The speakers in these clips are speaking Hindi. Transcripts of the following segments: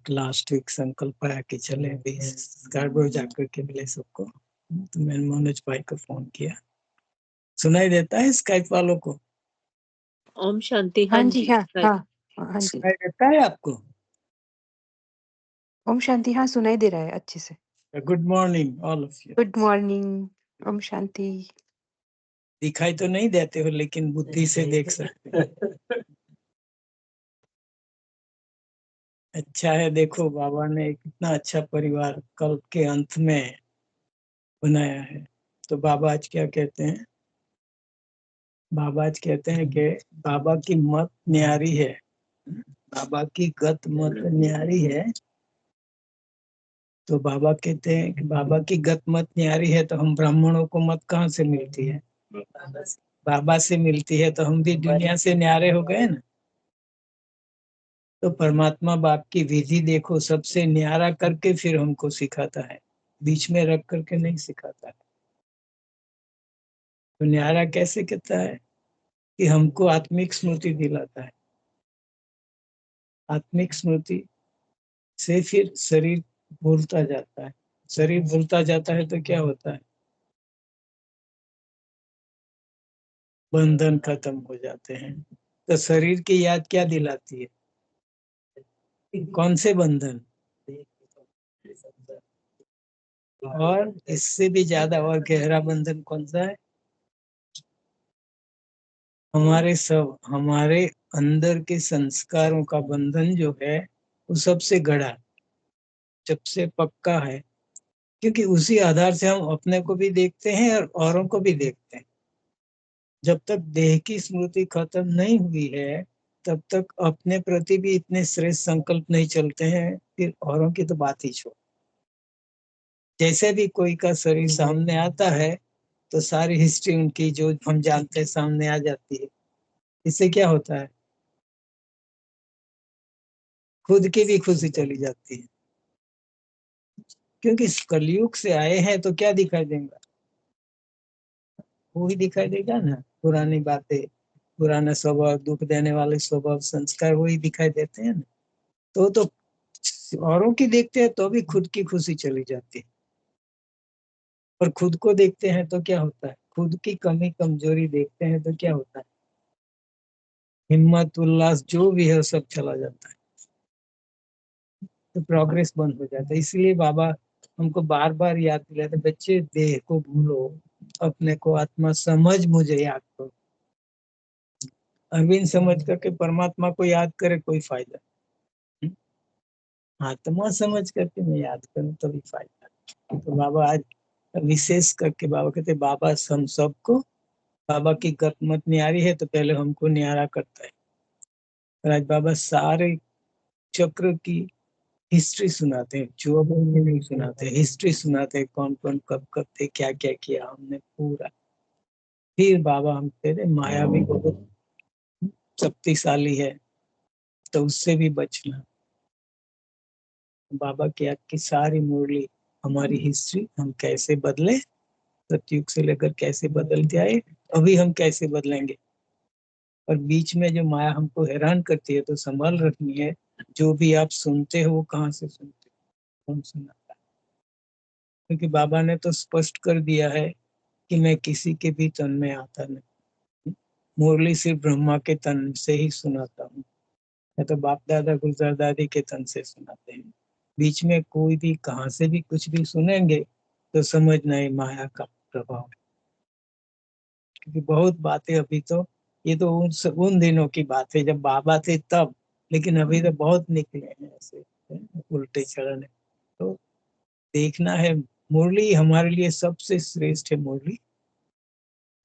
लास्ट वीक संकल्प आया कि चले अभी स्कार्बरो जाकर के मिले सबको, तो मैंने मनोज भाई को फोन किया। सुनाई देता है स्काइप वालों को? ओम शांति। हाँ जी, हाँ हाँ हाँ जी, सुनाई देता है आपको? ओम शांति, हाँ सुनाई दे रहा है अच्छे से। Good morning all of you. Good morning, ओम शांति। दिखाई तो नहीं देते हो लेकिन बुद्धि से देख सकते हैं। अच्छा है, देखो बाबा ने कितना अच्छा परिवार कल के अंत में बनाया है। तो बाबा आज क्या कहते हैं? बाबा आज कहते हैं कि बाबा की मत न्यारी है, बाबा की गत मत न्यारी है। तो बाबा कहते हैं कि बाबा की गत मत न्यारी है, तो हम ब्राह्मणों को मत कहाँ से मिलती है? बाबा से मिलती है, तो हम भी दुनिया से न्यारे हो गए ना। तो परमात्मा बाप की विधि देखो, सबसे न्यारा करके फिर हमको सिखाता है, बीच में रख करके नहीं सिखाता है। तो न्यारा कैसे कहता है कि हमको आत्मिक स्मृति दिलाता है। आत्मिक स्मृति से फिर शरीर भूलता जाता है, शरीर भूलता जाता है तो क्या होता है? बंधन खत्म हो जाते हैं। तो शरीर की याद क्या दिलाती है? कौन से बंधन? और इससे भी ज्यादा और गहरा बंधन कौन सा है? हमारे अंदर के संस्कारों का बंधन जो है वो सबसे गड़ा, सबसे पक्का है, क्योंकि उसी आधार से हम अपने को भी देखते हैं और औरों को भी देखते हैं। जब तक देह की स्मृति खत्म नहीं हुई है तब तक अपने प्रति भी इतने श्रेष्ठ संकल्प नहीं चलते हैं, फिर औरों की तो बात ही छोड़। जैसे भी कोई का शरीर सामने आता है तो सारी हिस्ट्री उनकी जो हम जानते हैं सामने आ जाती है। इससे क्या होता है? खुद की भी खुशी चली जाती है, क्योंकि इस कलयुग से आए हैं तो क्या दिखाई देगा? वो ही दिखाई देगा ना, पुरानी बातें, पुराना स्वभाव, दुख देने वाले स्वभाव संस्कार वही दिखाई देते हैं ना। तो औरों की देखते हैं तो भी खुद की खुशी चली जाती है, और खुद को देखते हैं तो क्या होता है? खुद की कमी कमजोरी देखते हैं तो क्या होता है? हिम्मत उल्लास जो भी है सब चला जाता है, तो प्रोग्रेस बंद हो जाता है। इसलिए बाबा हमको बार बार याद दिलाते, बच्चे देह को भूलो, अपने को आत्मा समझ मुझे याद करो। अरविंद समझ करके परमात्मा को याद करे कोई फायदा नहीं, आत्मा समझ करके मैं याद करूं तभी फायदा। तो बाबा आज विशेष करके बाबा कहते, बाबा हम सबको, बाबा की गत मत न्यारी है तो पहले हमको न्यारा करता है। और आज बाबा सारे चक्र की हिस्ट्री सुनाते हैं, जो अब हमें नहीं सुनाते, हिस्ट्री सुनाते हैं, कौन कौन कब कब थे, क्या क्या किया हमने पूरा। फिर बाबा हम कहते माया भी बहुत शक्तिशाली है तो उससे भी बचना। बाबा की आज की सारी मुरली, हमारी हिस्ट्री, हम कैसे बदले, सतयुग से लेकर कैसे बदलते आए, अभी हम कैसे बदलेंगे। और बीच में जो माया हमको हैरान करती है तो संभाल रखनी है। जो भी आप सुनते हो वो कहाँ से सुनते हो, कौन सुनाता है? क्योंकि बाबा ने तो स्पष्ट कर दिया है कि मैं किसी के भी तन में आता नहीं, मुरली सिर्फ ब्रह्मा के तन से ही सुनाता हूँ। मैं तो बाप दादा गुजर दादी के तन से सुनाते हैं। बीच में कोई भी कहाँ से भी कुछ भी सुनेंगे तो समझना है माया का प्रभाव है। क्योंकि बहुत बातें अभी तो, ये तो उन दिनों की बात है जब बाबा थे तब, लेकिन अभी तो बहुत निकले हैं ऐसे उल्टे चढ़ने। तो देखना है, मुरली हमारे लिए सबसे श्रेष्ठ है मुरली।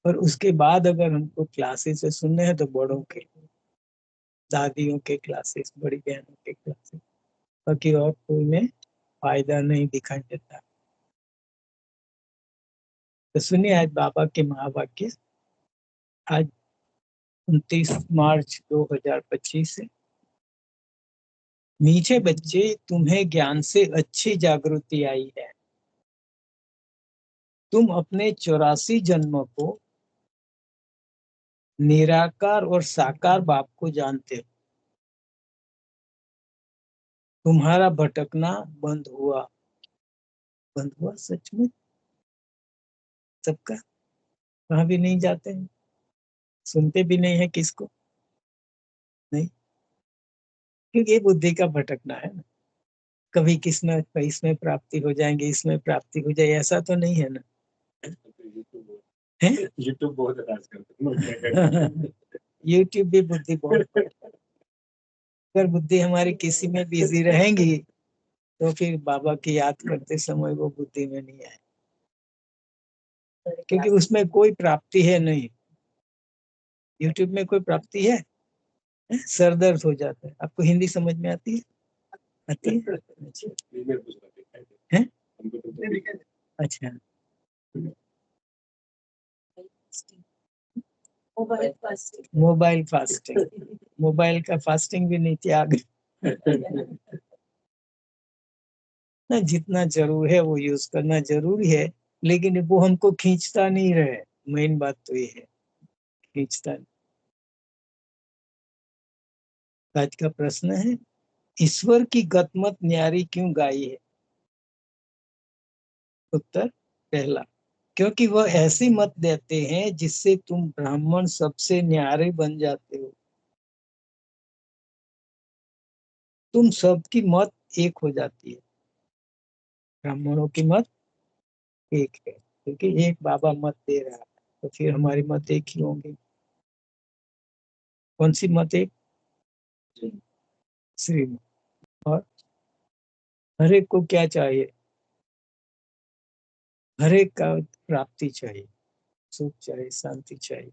और उसके बाद अगर हमको क्लासेस से सुनने हैं तो बड़ों के, दादियों के क्लासेस, बड़ी बहनों के क्लासेस, बाकी और कोई में फायदा नहीं दिखाई देता। तो सुनिए आज बाबा के महावाक्य। आज 29 मार्च 2025 से। मीठे बच्चे, तुम्हें ज्ञान से अच्छी जागृति आई है। तुम अपने 84 जन्मों को निराकार और साकार बाप को जानते हो। तुम्हारा भटकना बंद हुआ सचमुच सबका। कहाँ भी नहीं जाते हैं, सुनते भी नहीं है किसको, नहीं, क्योंकि ये बुद्धि का भटकना है ना। कभी किसमें इसमें प्राप्ति हो जाएंगे, इसमें प्राप्ति हो जाए, ऐसा तो नहीं है ना। है यूट्यूब बहुत राज करता यूट्यूब भी बुद्धि बहुत। अगर बुद्धि हमारी किसी में बिजी रहेंगी तो फिर बाबा की याद करते समय वो बुद्धि में नहीं आए, क्योंकि उसमें कोई प्राप्ति है नहीं। यूट्यूब में कोई प्राप्ति है? सर दर्द हो जाता है। आपको हिंदी समझ में आती है? आती है? हैं? अच्छा, मोबाइल फास्टिंग, मोबाइल का फास्टिंग भी नहीं त्याग ना, जितना जरूर है वो यूज करना जरूरी है, लेकिन वो हमको खींचता नहीं रहे। मेन बात तो ये है, खींचता नहीं। आज का प्रश्न है, ईश्वर की गतमत न्यारी क्यों गाई है? उत्तर पहला, क्योंकि वह ऐसी मत देते हैं जिससे तुम ब्राह्मण सबसे न्यारे बन जाते हो। तुम सबकी मत एक हो जाती है, ब्राह्मणों की मत एक है, क्योंकि एक बाबा मत दे रहा है, तो फिर हमारी मत एक ही होंगी। कौन सी मत एक? श्री मत। और हर एक को क्या चाहिए? हर एक का प्राप्ति चाहिए, सुख चाहिए, शांति चाहिए।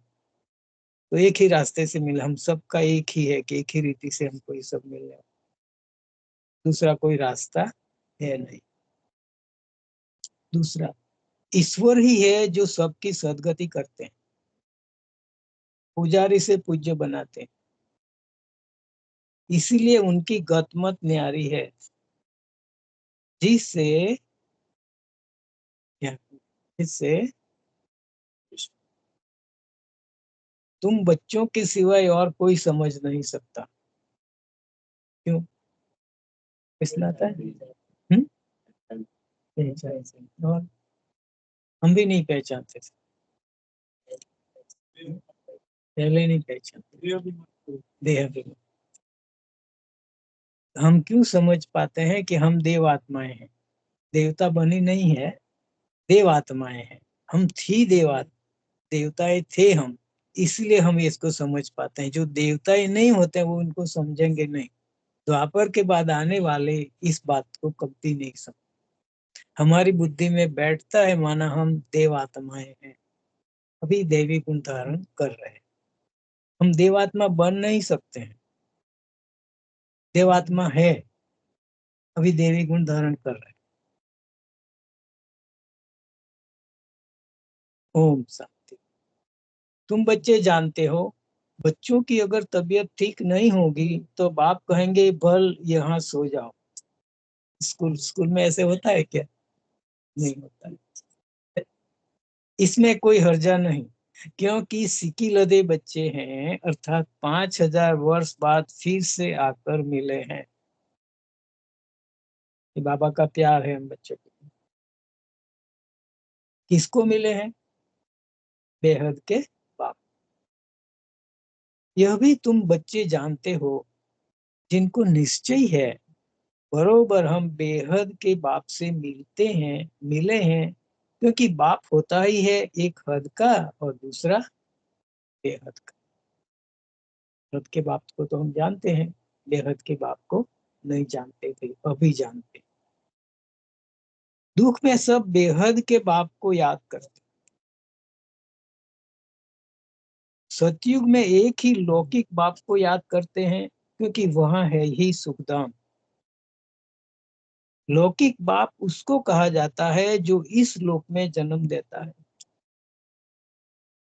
तो एक ही रास्ते से मिल, हम सबका एक ही है कि एक ही रीति से हमको ये सब मिल रहा है, दूसरा कोई रास्ता है नहीं। दूसरा, ईश्वर ही है जो सबकी सदगति करते हैं, पुजारी से पूज्य बनाते हैं, इसीलिए उनकी गतमत न्यारी है, जिससे जिससे तुम बच्चों के सिवाय और कोई समझ नहीं सकता। क्यों? इसलिए आता है पहचान से, और हम भी नहीं पहचानते थे, पहले नहीं पहचानते। देह अभिमान। हम क्यों समझ पाते हैं कि हम देव आत्माएं हैं? देवता बनी नहीं है, देव आत्माएं हैं। हम थी देवात्मा, देवताएं थे हम, इसलिए हम इसको समझ पाते हैं। जो देवताएं नहीं होते वो इनको समझेंगे नहीं। द्वापर के बाद आने वाले इस बात को कभी नहीं समझ। हमारी बुद्धि में बैठता है माना हम देव आत्माएं हैं, अभी देवी गुण धारण कर रहे हैं। हम देवात्मा बन नहीं सकते हैं, देवात्मा है, अभी देवी गुण धारण कर रहे हैं। ओम शांति। तुम बच्चे जानते हो, बच्चों की अगर तबीयत ठीक नहीं होगी तो बाप कहेंगे बल यहाँ सो जाओ। स्कूल स्कूल में ऐसे होता है क्या? नहीं होता है। इसमें कोई हर्जा नहीं, क्योंकि सिकी लदे बच्चे हैं, अर्थात 5000 वर्ष बाद फिर से आकर मिले हैं। ये बाबा का प्यार है हम बच्चों को। किसको मिले हैं? बेहद के बाप। यह भी तुम बच्चे जानते हो, जिनको निश्चय है बरोबर हम बेहद के बाप से मिले हैं, क्योंकि बाप होता ही है एक हद का और दूसरा बेहद का। हद के बाप को तो हम जानते हैं, बेहद के बाप को नहीं जानते थे, अभी जानते। दुख में सब बेहद के बाप को याद करते। सतयुग में एक ही लौकिक बाप को याद करते हैं, क्योंकि वहां है ही सुखधाम। लौकिक बाप उसको कहा जाता है जो इस लोक में जन्म देता है।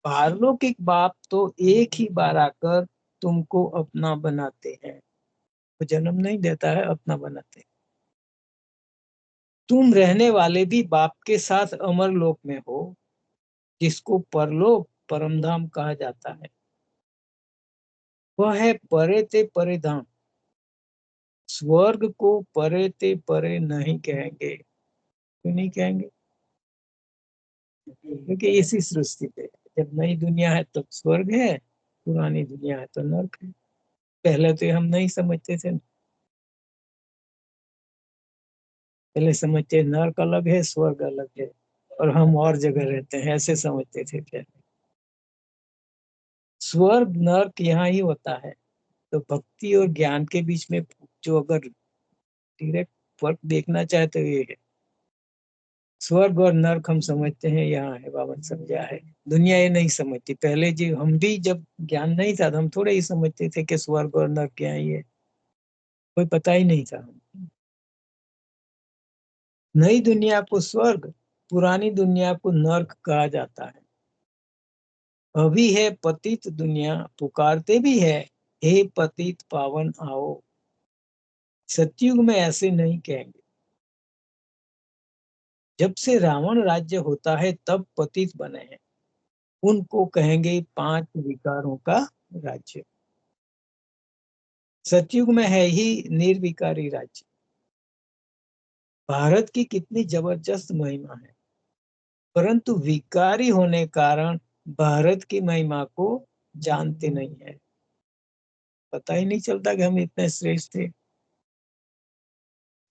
पारलौकिक बाप तो एक ही बार आकर तुमको अपना बनाते हैं, वो जन्म नहीं देता है, अपना बनाते हैं। तुम रहने वाले भी बाप के साथ अमर लोक में हो, जिसको परलोक परमधाम कहा जाता है। वह है परे ते परे धाम, स्वर्ग को परे ते परे नहीं कहेंगे। क्यों नहीं कहेंगे? क्योंकि इसी सृष्टि पे जब नई दुनिया है तो स्वर्ग है, पुरानी दुनिया है तो नरक है। पहले तो हम नहीं समझते थे, पहले समझते नरक अलग है, स्वर्ग अलग है, और हम और जगह रहते हैं, ऐसे समझते थे पहले। स्वर्ग नरक यहाँ ही होता है। तो भक्ति और ज्ञान के बीच में जो अगर डायरेक्ट फर्क देखना चाहे तो ये है। स्वर्ग और नरक हम समझते हैं यहाँ है, बाबा समझा है। दुनिया ये नहीं समझती। पहले जी हम भी जब ज्ञान नहीं था तो हम थोड़े ही समझते थे कि स्वर्ग और नरक क्या ही है, कोई पता ही नहीं था। नई दुनिया को स्वर्ग, पुरानी दुनिया को नरक कहा जाता है। अभी है पतित दुनिया, पुकारते भी है, हे पतित पावन आओ। सतयुग में ऐसे नहीं कहेंगे। जब से रावण राज्य होता है तब पतित बने हैं, उनको कहेंगे 5 विकारों का राज्य। सतयुग में है ही निर्विकारी राज्य। भारत की कितनी जबरदस्त महिमा है, परंतु विकारी होने कारण भारत की महिमा को जानते नहीं है। पता ही नहीं चलता कि हम इतने श्रेष्ठ थे।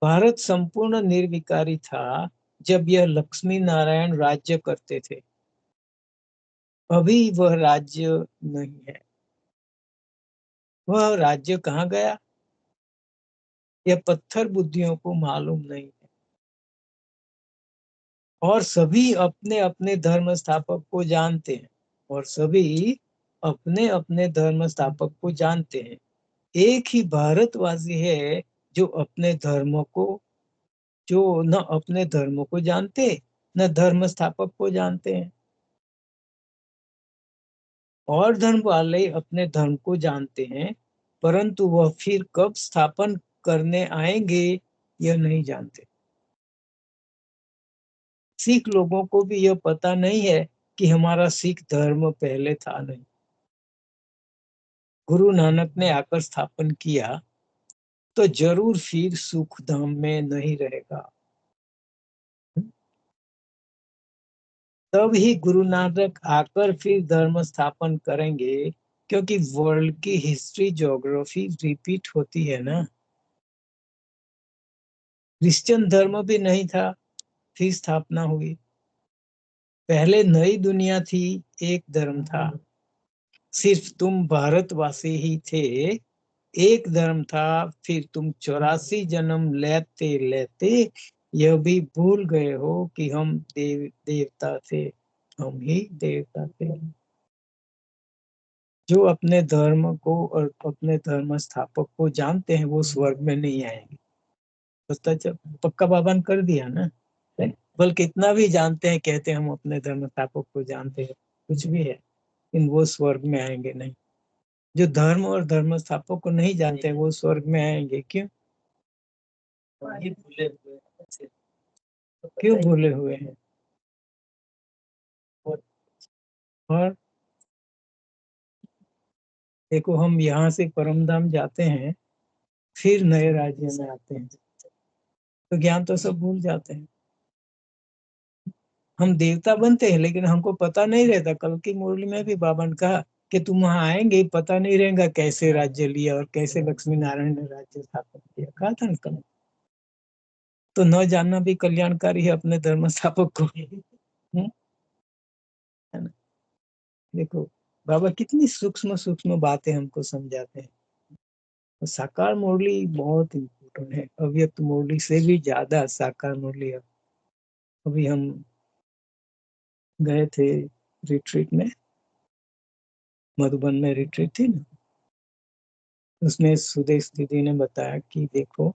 भारत संपूर्ण निर्विकारी था जब यह लक्ष्मी नारायण राज्य करते थे। अभी वह राज्य नहीं है। वह राज्य कहाँ गया, यह पत्थर बुद्धियों को मालूम नहीं है। और सभी अपने अपने धर्म स्थापक को जानते हैं, और सभी अपने अपने धर्म स्थापक को जानते हैं। एक ही भारतवासी है जो अपने धर्म को, जो न अपने धर्म को जानते न धर्म स्थापक को जानते हैं। और धर्म वाले अपने धर्म को जानते हैं, परंतु वह फिर कब स्थापन करने आएंगे यह नहीं जानते। सिख लोगों को भी यह पता नहीं है कि हमारा सिख धर्म पहले था नहीं। गुरु नानक ने आकर स्थापन किया तो जरूर फिर सुख धाम में नहीं रहेगा। तब ही गुरु नानक आकर फिर धर्म स्थापन करेंगे, क्योंकि वर्ल्ड की हिस्ट्री ज्योग्राफी रिपीट होती है ना। क्रिश्चियन धर्म भी नहीं था, फिर स्थापना हुई। पहले नई दुनिया थी, एक धर्म था, सिर्फ तुम भारतवासी ही थे। एक धर्म था, फिर तुम 84 जन्म लेते लेते यह भी भूल गए हो कि हम देवता थे। हम ही देवता थे। जो अपने धर्म को और अपने धर्म स्थापक को जानते हैं वो स्वर्ग में नहीं आएंगे। पता जब पक्का बाबा ने कर दिया ना। बल्कि इतना भी जानते हैं, कहते हैं हम अपने धर्म स्थापक को जानते हैं, कुछ भी है, लेकिन वो स्वर्ग में आएंगे नहीं। जो धर्म और धर्म स्थापक को नहीं जानते हैं वो स्वर्ग में आएंगे। क्यों? क्यों भूले हुए हैं? और देखो, हम यहाँ से परमधाम जाते हैं, फिर नए राज्य में आते हैं, तो ज्ञान तो सब भूल जाते हैं। हम देवता बनते हैं लेकिन हमको पता नहीं रहता। कल की मुरली में भी बाबा ने कहा कि तुम वहां आएंगे, पता नहीं रहेगा कैसे राज्य लिया और कैसे लक्ष्मी नारायण ने राज्य स्थापन किया। कहा था ना कल। तो न जानना भी कल्याणकारी है अपने धर्म स्थापक को। है ना? देखो, बाबा कितनी सूक्ष्म सूक्ष्म बातें हमको समझाते हैं। तो साकार मुरली बहुत इम्पोर्टेंट है, अव्यक्त मुरली से भी ज्यादा साकार मुरली है। अभी हम गए थे रिट्रीट में, मधुबन में रिट्रीट थी ना, उसमें सुदेश दीदी ने बताया कि देखो,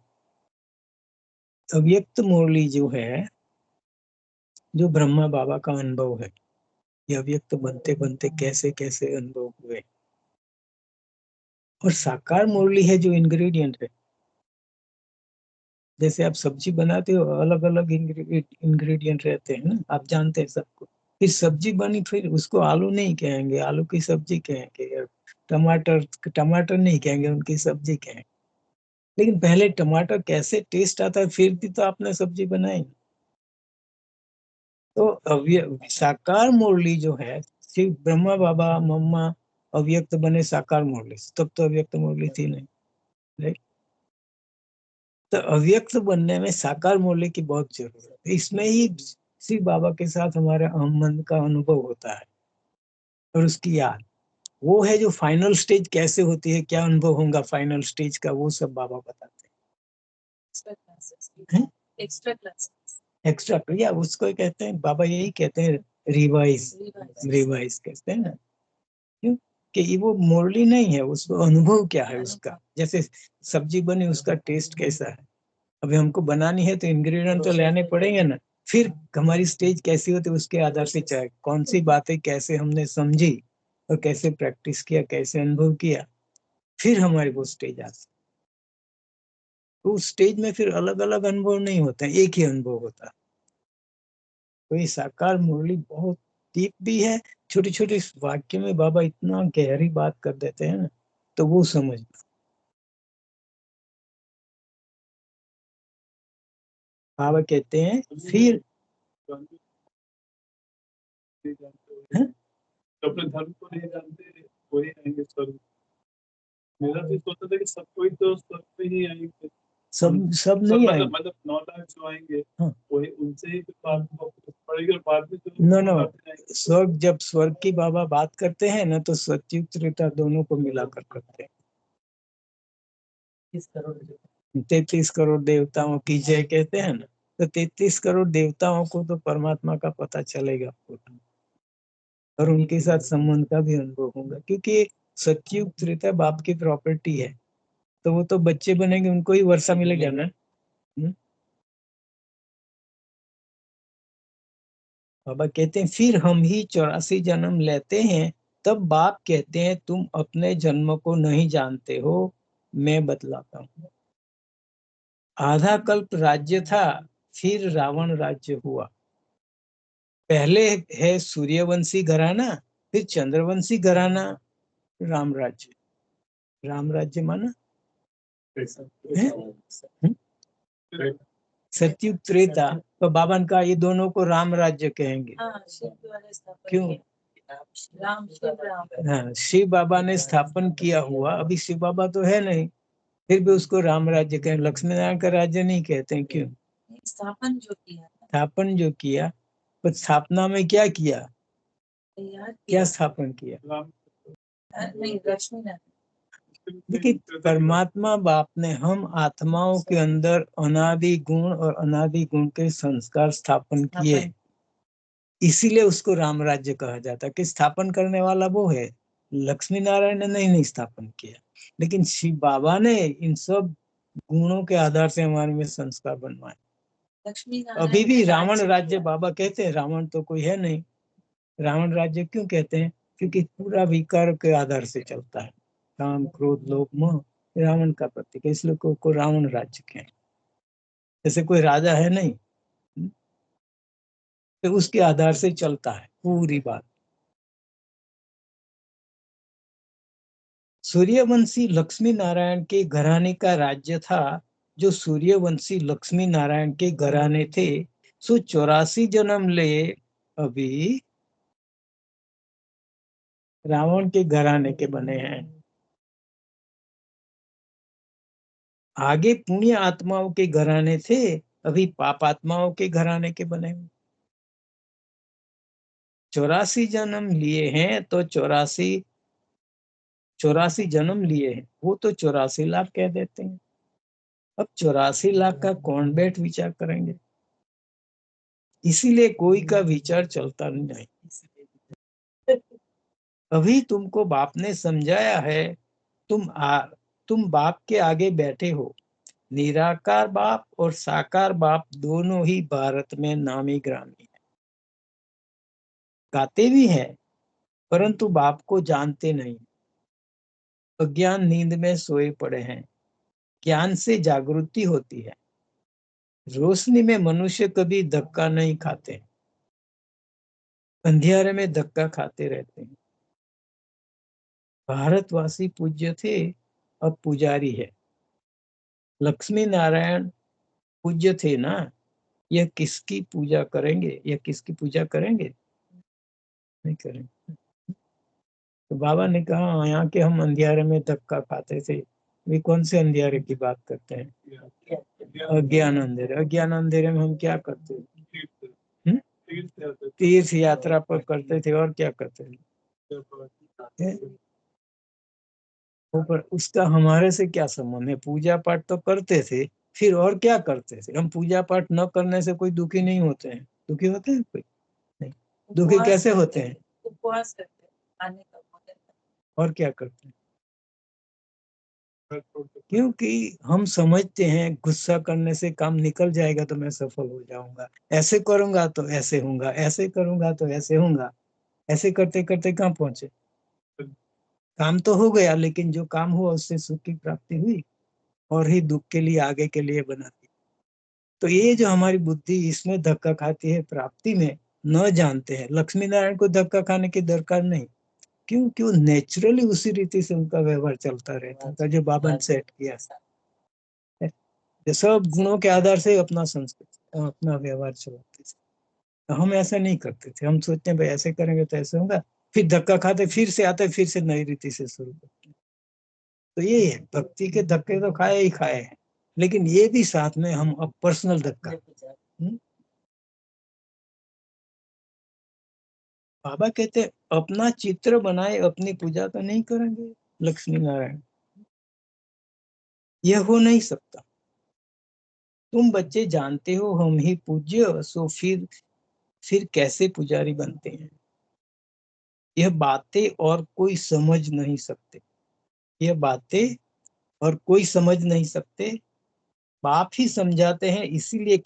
अव्यक्त मुरली जो है, जो ब्रह्मा बाबा का अनुभव है, ये अव्यक्त बनते बनते कैसे कैसे अनुभव हुए। और साकार मुरली है जो इंग्रेडिएंट है। जैसे आप सब्जी बनाते हो, अलग अलग इंग्रेडिएंट रहते हैं ना, आप जानते हैं सबको। फिर सब्जी बनी, फिर उसको आलू नहीं कहेंगे, आलू की सब्जी कहेंगे। टमाटर टमाटर नहीं कहेंगे, उनकी सब्जी कहेंगे। लेकिन पहले टमाटर कैसे टेस्ट आता है फिर भी तो आपने सब्जी बनाई। तो साकार मुरली जो है, सिर्फ ब्रह्मा बाबा मम्मा अव्यक्त बने साकार मुरली, तब तो अव्यक्त मुरली थी नहीं, राइट। तो अव्यक्त बनने में साकार मुरली की बहुत जरूरत है। इसमें ही शिव बाबा के साथ हमारे अहम मन का अनुभव होता है और उसकी याद, वो है जो फाइनल स्टेज कैसे होती है, क्या अनुभव होगा फाइनल स्टेज का, वो सब बाबा बताते हैं। Extra classes. एक्स्ट्रा या उसको कहते हैं, बाबा यही कहते हैं, रिवाइज। रिवाइज कहते हैं ना, क्यों कि ये वो मुरली नहीं है, उसको अनुभव क्या है उसका। जैसे सब्जी बनी, उसका टेस्ट कैसा है, अभी हमको बनानी है तो इंग्रेडिएंट तो लेने पड़ेंगे ना। फिर हमारी स्टेज कैसी होती है उसके आधार से, चाहे कौन सी बातें कैसे हमने समझी और कैसे प्रैक्टिस किया, कैसे अनुभव किया, फिर हमारे वो स्टेज आती। तो उस स्टेज में फिर अलग अलग अनुभव नहीं होते हैं, एक ही अनुभव होता है। तो ये साकार मुरली बहुत डीप भी है, छोटे छोटे वाक्य में बाबा इतना गहरी बात कर देते हैं ना, तो वो समझ। बाबा कहते हैं फिर हैं? अपने धर्म को नहीं जानते वही आएंगे स्वर्ग। मेरा भी सोचा था कि सब कोई तो स्वर्ग में ही आएंगे, सब नहीं आएंगे, मतलब 9 लाख जो आएंगे हाँ। वही उनसे ही बात पड़ेगी और बाद में नो स्वर्ग, जब स्वर्ग की बाबा बात करते हैं ना, तो सत्युग त्रेता दोनों को मिलाकर करते हैं। 33 करोड़ देवताओं की जय कहते हैं ना, तो 33 करोड़ देवताओं को तो परमात्मा का पता चलेगा और उनके साथ संबंध का भी अनुभव होगा, क्योंकि सत्युग त्रेता बाप की प्रॉपर्टी है, तो वो तो बच्चे बनेंगे, उनको ही वर्षा मिलेगा ना। बाबा कहते हैं फिर हम ही 84 जन्म लेते हैं, तब बाप कहते हैं तुम अपने जन्म को नहीं जानते हो, मैं बतलाता हूँ। आधा कल्प राज्य था, फिर रावण राज्य हुआ। पहले है सूर्यवंशी घराना, फिर चंद्रवंशी घराना, राम राज्य। राम राज्य माना सत्युग त्रेता, तो बाबा ने कहा ये दोनों को राम राज्य कहेंगे। क्यों? हाँ, शिव बाबा ने स्थापन किया हुआ, अभी शिव बाबा तो है नहीं, फिर भी उसको राम राज्य कहें, लक्ष्मी नारायण का राज्य नहीं कहते हैं। क्यों? स्थापन जो किया, पर स्थापना में क्या किया, क्या स्थापन किया? देखिए परमात्मा बाप ने हम आत्माओं के अंदर अनादि गुण और अनादि गुण के संस्कार स्थापन किए, इसीलिए उसको राम राज्य कहा जाता है कि स्थापन करने वाला वो है। लक्ष्मी नारायण ने नहीं स्थापन किया, लेकिन शिव बाबा ने इन सब गुणों के आधार से हमारे में संस्कार बनवाए। अभी भी रावण राज्य बाबा कहते हैं, रावण तो कोई है नहीं। रावण राज्य क्यों कहते हैं? क्योंकि पूरा विकार के आधार से चलता है, काम क्रोध लोभ मोह रावण का प्रतीक है, इसलिए को रावण राज्य कहें। जैसे कोई राजा है नहीं, तो उसके आधार से चलता है पूरी बात। सूर्यवंशी लक्ष्मी नारायण के घराने का राज्य था, जो सूर्यवंशी लक्ष्मी नारायण के घराने थे, सो 84 जन्म ले अभी रावण के घराने के बने हैं। आगे पुण्य आत्माओं के घराने थे, अभी पाप आत्माओं के घराने के बने हैं। 84 जन्म लिए हैं, तो 84 जन्म लिए हैं, वो तो 84 लाख कह देते हैं। अब 84 लाख का कौन बैठ विचार करेंगे, इसीलिए कोई का विचार चलता नहीं। अभी तुमको बाप ने समझाया है, तुम बाप के आगे बैठे हो। निराकार बाप और साकार बाप दोनों ही भारत में नामी ग्रामी है, गाते भी हैं, परंतु बाप को जानते नहीं। अज्ञान नींद में सोए पड़े हैं, ज्ञान से जागृति होती है। रोशनी में मनुष्य कभी धक्का नहीं खाते, अंधियारे में धक्का खाते रहते हैं। भारतवासी पूज्य थे, अब पुजारी है। लक्ष्मी नारायण पूज्य थे ना, यह किसकी पूजा करेंगे? यह किसकी पूजा करेंगे? नहीं करेंगे। तो बाबा ने कहा यहाँ के हम अंधियारे में धक्का खाते थे। वे कौन से अंधियारे की बात करते हैं? अज्ञान अंधेरे। अज्ञान अंधेरे में हम क्या करते थे? तीर्थ यात्रा पर करते थे और क्या करते थे? ऊपर उसका हमारे से क्या संबंध है? पूजा पाठ तो करते थे, फिर और क्या करते थे? हम पूजा पाठ न करने से कोई दुखी नहीं होते हैं। दुखी होते हैं कोई? नहीं। दुखी कैसे होते हैं? उपवास करते हैं, खाने का भोजन और क्या करते हैं? क्योंकि हम समझते हैं गुस्सा करने से काम निकल जाएगा तो मैं सफल हो जाऊंगा, ऐसे करूंगा तो ऐसे होऊंगा, ऐसे करूंगा तो ऐसे होऊंगा। ऐसे करते करते कहाँ पहुंचे? काम तो हो गया, लेकिन जो काम हुआ उससे सुख की प्राप्ति हुई और ही दुख के लिए, आगे के लिए बनाती। तो ये जो हमारी बुद्धि इसमें धक्का खाती है, प्राप्ति में न जानते हैं। लक्ष्मी नारायण को धक्का खाने की दरकार नहीं। क्यों? क्यों नेचुरली उसी रीति से उनका व्यवहार चलता रहता था जो बाबा ने सेट किया। ये सब गुणों के आधार से अपना संस्कृत, अपना व्यवहार चलाते थे। तो हम ऐसा नहीं करते थे। हम सोचते हैं भाई ऐसे करेंगे तो ऐसे होगा, फिर धक्का खाते, फिर से आते, फिर से नई रीति से शुरू करते। तो ये है, भक्ति के धक्के तो खाए ही खाए हैं, लेकिन ये भी साथ में हम अब पर्सनल धक्का। बाबा कहते अपना चित्र बनाए अपनी पूजा तो नहीं करेंगे लक्ष्मी नारायण, यह हो नहीं सकता। तुम बच्चे जानते हो हम ही पूज्य, सो फिर कैसे पुजारी बनते हैं? यह बातें और कोई समझ नहीं सकते। यह बातें और कोई समझ नहीं सकते। बाप ही समझाते हैं, इसीलिए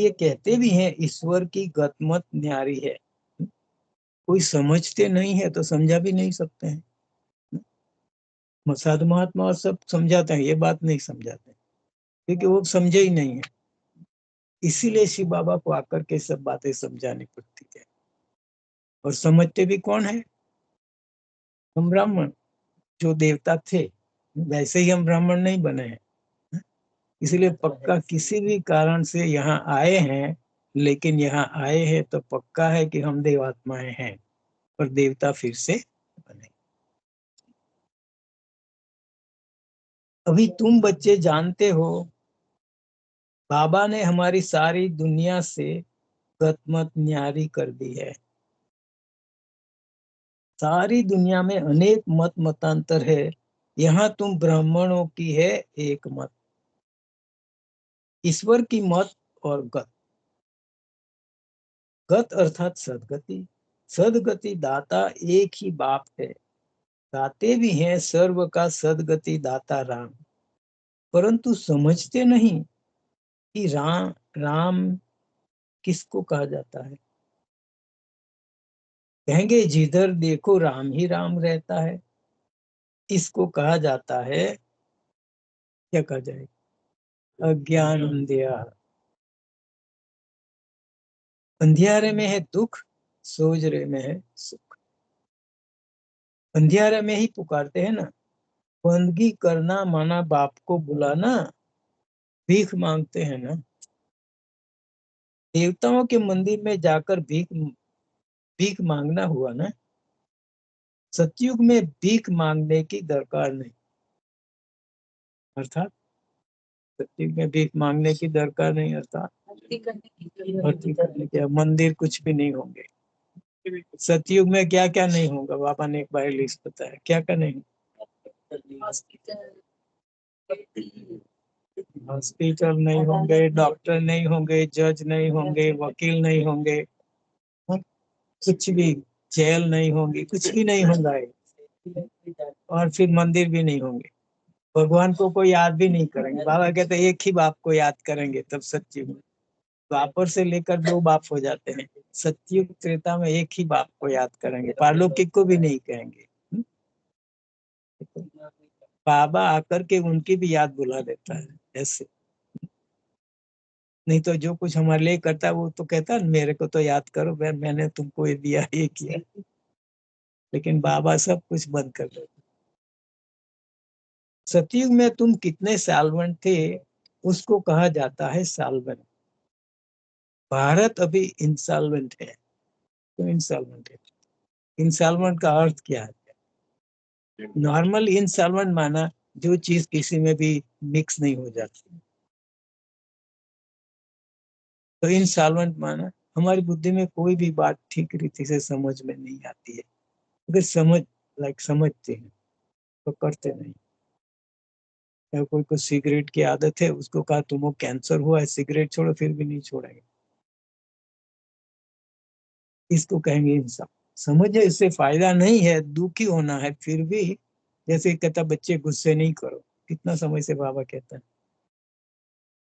कहते भी हैं ईश्वर की गतमत न्यारी है। कोई समझते नहीं है तो समझा भी नहीं सकते हैं। साधु महात्मा और सब समझाते हैं, ये बात नहीं समझाते क्योंकि वो समझे ही नहीं है। इसीलिए शिव बाबा को आकर के सब बातें समझानी पड़ती है। और समझते भी कौन है? हम ब्राह्मण। जो देवता थे वैसे ही हम ब्राह्मण नहीं बने हैं। इसलिए पक्का किसी भी कारण से यहाँ आए हैं, लेकिन यहाँ आए हैं तो पक्का है कि हम देवात्माएं हैं और देवता फिर से बने। अभी तुम बच्चे जानते हो बाबा ने हमारी सारी दुनिया से गतमत न्यारी कर दी है। सारी दुनिया में अनेक मत मतांतर है, यहाँ तुम ब्राह्मणों की है एक मत। ईश्वर की मत और गत। गत अर्थात सदगति। सदगति दाता एक ही बाप है। गाते भी हैं सर्व का सदगति दाता राम, परंतु समझते नहीं कि राम राम किसको कहा जाता है। कहेंगे जिधर देखो राम ही राम रहता है, इसको कहा जाता है, क्या कहा जाए? अज्ञान अंधियारा। अंधियारे में है दुख, सोजरे में है सुख। अंधियारे में ही पुकारते हैं ना, बंदगी करना माना बाप को बुलाना, भीख मांगते हैं ना। देवताओं के मंदिर में जाकर भीख भीख मांगना हुआ ना। सतयुग में भीख मांगने की दरकार नहीं। अर्थात सतयुग में भीख मांगने की दरकार नहीं, अर्थात भक्ति करने के मंदिर कुछ भी नहीं होंगे। सतयुग में क्या क्या नहीं होगा? बाबा ने एक बार लिस्ट बताया, क्या क्या नहीं। हॉस्पिटल नहीं होंगे, डॉक्टर नहीं होंगे, जज नहीं होंगे, वकील नहीं होंगे, कुछ भी, जेल नहीं होंगी, कुछ भी नहीं होगा। और फिर मंदिर भी नहीं होंगे। भगवान को कोई याद भी नहीं करेंगे। बाबा कहते एक ही बाप को याद करेंगे तब सतयुग में। द्वापर से लेकर 2 बाप हो जाते हैं। सतयुग त्रेता में एक ही बाप को याद करेंगे, पारलौकिक को भी नहीं कहेंगे। बाबा आकर के उनकी भी याद बुला देता है ऐसे। नहीं तो जो कुछ हमारे लिए करता है वो तो कहता है मेरे को तो याद करो, मैंने तुमको ये दिया, ये किया। लेकिन बाबा सब कुछ बंद कर देते। सतयुग में तुम कितने सालवंत थे उसको कहा जाता है सालवन। भारत अभी इंसॉल्वेंट है, तो इंसॉल्वेंट है। इंसॉल्वेंट का अर्थ क्या है? नॉर्मल इंसॉल्वेंट माना जो चीज किसी में भी मिक्स नहीं हो जाती, तो इंसॉल्वेंट माना हमारी बुद्धि में कोई भी बात ठीक रीति से समझ में नहीं आती है। अगर समझते हैं तो करते नहीं। या कोई को सिगरेट की आदत है, उसको कहा तुमको कैंसर हुआ है, सिगरेट छोड़ो, फिर भी नहीं छोड़ेंगे, इसको कहेंगे इंसान। समझे इससे फायदा नहीं है, दुखी होना है, फिर भी जैसे कहता बच्चे गुस्से नहीं करो, कितना समय से बाबा कहता है,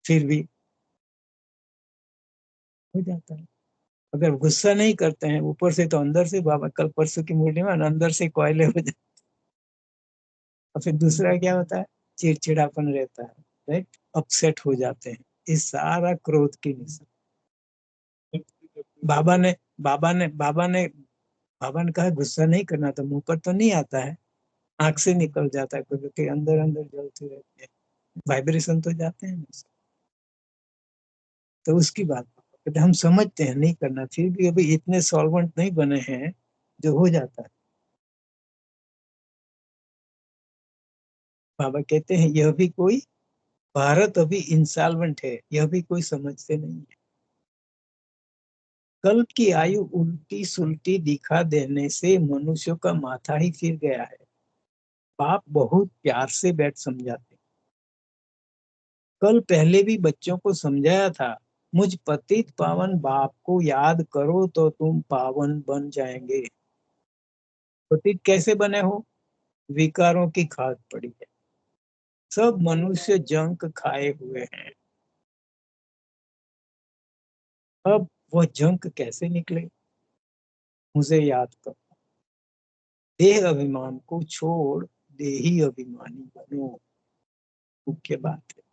फिर भी हो जाता है। अगर गुस्सा नहीं करते हैं ऊपर से, तो अंदर से बाबा कल परसों की मुरली में अंदर से कोयले हो जाते, और फिर दूसरा क्या होता है, चिड़चिड़ापन रहता है, राइट, अपसेट हो जाते हैं। इस सारा क्रोध की निशान। बाबा ने बाबा ने बाबा ने बाबा ने कहा गुस्सा नहीं करना, तो मुंह पर तो नहीं आता है, आंख से निकल जाता है, क्योंकि अंदर अंदर जलते रहते हैं, वाइब्रेशन तो जाते हैं। तो उसकी बात कहते हम समझते हैं नहीं करना, फिर भी अभी इतने सॉल्वेंट नहीं बने हैं जो हो जाता है। बाबा कहते हैं यह भी कोई, भारत अभी इंसॉल्वेंट है, यह भी कोई समझते नहीं है। कल्प की आयु उल्टी सुल्टी दिखा देने से मनुष्यों का माथा ही फिर गया है। बाप बहुत प्यार से बैठ समझाते। कल पहले भी बच्चों को समझाया था, मुझ पतित पावन बाप को याद करो तो तुम पावन बन जाएंगे। पतित कैसे बने हो? विकारों की खाद पड़ी है, सब मनुष्य जंक खाए हुए हैं। अब वह जंक कैसे निकले? मुझे याद करो। देह अभिमान को छोड़ देही अभिमानी बनो, मुख्य बात है।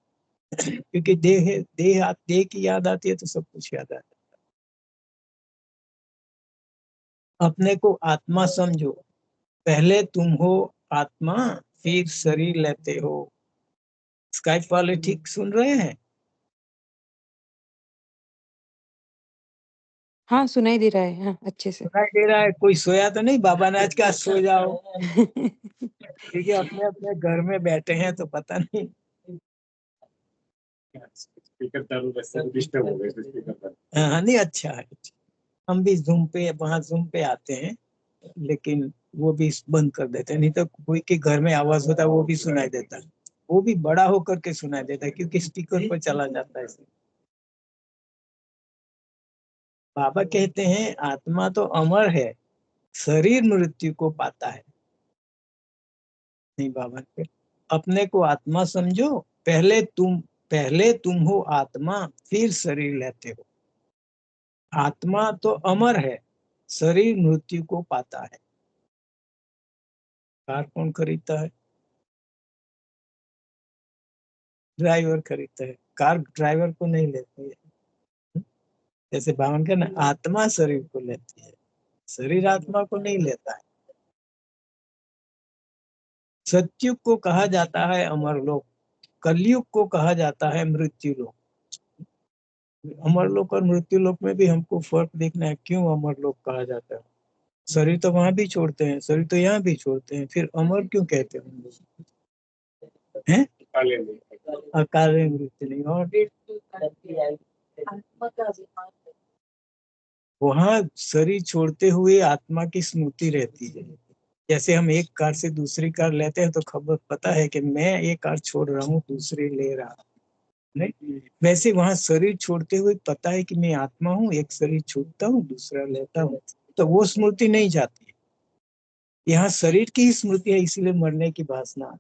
क्योंकि देह की याद आती है तो सब कुछ याद आता है। अपने को आत्मा समझो, पहले तुम हो आत्मा, फिर शरीर लेते हो। स्काइप वाले ठीक सुन रहे हैं? हाँ, सुनाई दे रहा है, हाँ, अच्छे से। सुनाई दे रहा है? कोई सोया तो नहीं? बाबा ने आज कहा सो जाओ, क्योंकि अपने अपने घर में बैठे हैं तो पता नहीं। स्पीकर चालू वैसे डिस्टर्ब हो गए स्पीकर। हाँ नहीं, अच्छा है। हम भी जूम पे, वहां जूम पे आते हैं, लेकिन वो भी बंद कर देते हैं, नहीं तो कोई के घर में आवाज होता है वो भी सुनाई देता है, वो भी बड़ा होकर के सुनाई देता है, क्योंकि स्पीकर पर चला जाता है। बाबा कहते हैं आत्मा तो अमर है, शरीर मृत्यु को पाता है। नहीं, बाबा के अपने को आत्मा समझो, पहले तुम हो आत्मा, फिर शरीर लेते हो। आत्मा तो अमर है, शरीर मृत्यु को पाता है। कार कौन खरीदता है? ड्राइवर खरीदता है, कार ड्राइवर को नहीं लेती है। जैसे भावन का ना, आत्मा शरीर को लेती है, शरीर आत्मा को नहीं लेता है। सतयुग को कहा जाता है अमरलोक, कलयुग को कहा जाता है मृत्यु लोक। अमरलोक और मृत्यु लोक में भी हमको फर्क देखना है, क्यों अमरलोक कहा जाता है? शरीर तो वहां भी छोड़ते हैं, शरीर तो यहाँ भी छोड़ते हैं, फिर अमर क्यों कहते हैं हम लोग? हैं? अकाल मृत्यु नहीं, और आत्मा का अभिमान है। वहां शरीर छोड़ते हुए आत्मा की स्मृति रहती है। जैसे हम एक कार से दूसरी कार लेते हैं तो खबर पता है कि मैं एक कार छोड़ रहा हूँ, दूसरी ले रहा हूँ, नहीं? वैसे वहां शरीर छोड़ते हुए पता है कि मैं आत्मा हूँ, एक शरीर छूटता हूँ, दूसरा लेता हूँ, तो वो स्मृति नहीं जाती है। यहाँ शरीर की ही स्मृति है, इसलिए मरने की वासना।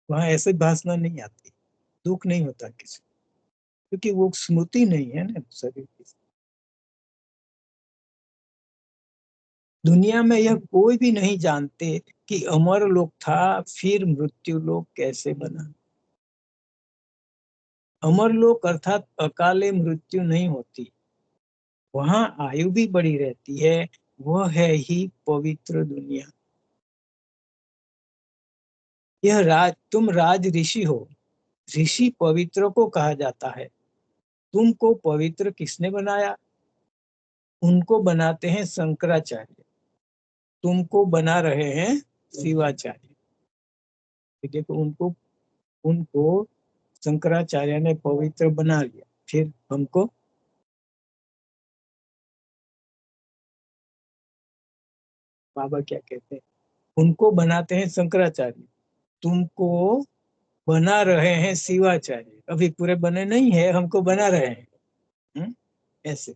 वहां ऐसे वासना नहीं आती, दुख नहीं होता किसी को, क्योंकि वो स्मृति नहीं है ना शरीर की। दुनिया में यह कोई भी नहीं जानते कि अमर लोक था, फिर मृत्यु लोक कैसे बना। अमर लोक अर्थात अकाले मृत्यु नहीं होती, वहां आयु भी बड़ी रहती है, वह है ही पवित्र दुनिया। तुम राज ऋषि हो। ऋषि पवित्र को कहा जाता है। तुमको पवित्र किसने बनाया? उनको बनाते हैं शंकराचार्य, तुमको बना रहे हैं शिवाचार्य। देखो, उनको उनको शंकराचार्य ने पवित्र बना लिया, फिर हमको बाबा क्या कहते हैं? उनको बनाते हैं शंकराचार्य, तुमको बना रहे हैं शिवाचार्य। अभी पूरे बने नहीं है, हमको बना रहे हैं। ऐसे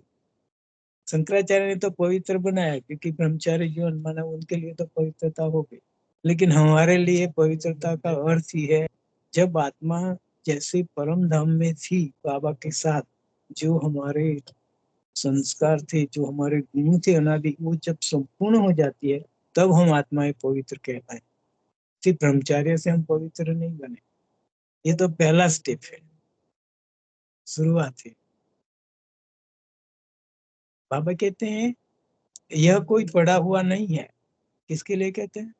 शंकराचार्य ने तो पवित्र बनाया, क्योंकि ब्रह्मचारी जीवन माना, उनके लिए तो पवित्रता हो गई। लेकिन हमारे लिए पवित्रता का अर्थ ही है, जब आत्मा जैसे परम धाम में थी बाबा के साथ, जो हमारे संस्कार थे, जो हमारे गुण थे अनादि, वो जब संपूर्ण हो जाती है, तब हम आत्माएं पवित्र कहलाए। सिर्फ ब्रह्मचार्य से हम पवित्र नहीं बने। ये तो पहला स्टेप है, शुरुआत है। बाबा कहते हैं यह कोई पढ़ा हुआ नहीं है। किसके लिए कहते हैं?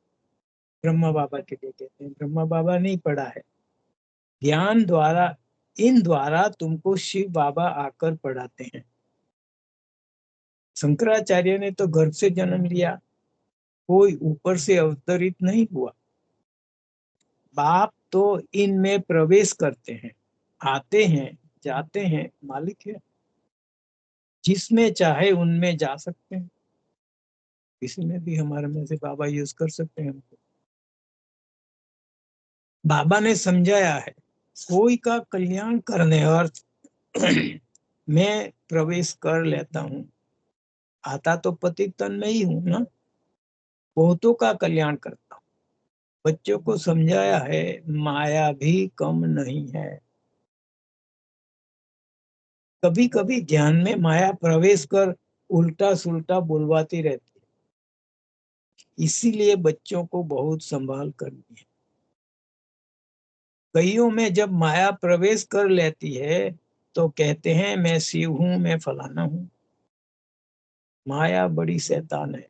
ब्रह्मा बाबा के लिए कहते हैं। ब्रह्मा बाबा नहीं पढ़ा है। ज्ञान द्वारा, इन द्वारा तुमको शिव बाबा आकर पढ़ाते हैं। शंकराचार्य ने तो गर्भ से जन्म लिया, कोई ऊपर से अवतरित नहीं हुआ। बाप तो इनमें प्रवेश करते हैं, आते हैं, जाते हैं, मालिक है। जिसमें चाहे उनमें जा सकते हैं। किसी में भी हमारे में से बाबा यूज कर सकते हैं हमको। बाबा ने समझाया है, कोई का कल्याण करने अर्थ मैं प्रवेश कर लेता हूँ। आता तो पति तन में ही हूँ ना, बहुतों का कल्याण करता हूँ। बच्चों को समझाया है, माया भी कम नहीं है। कभी कभी ध्यान में माया प्रवेश कर उल्टा सुल्टा बुलवाती रहती है, इसीलिए बच्चों को बहुत संभाल करनी है। कईयों में जब माया प्रवेश कर लेती है तो कहते हैं मैं शिव हूं, मैं फलाना हूं। माया बड़ी शैतान है।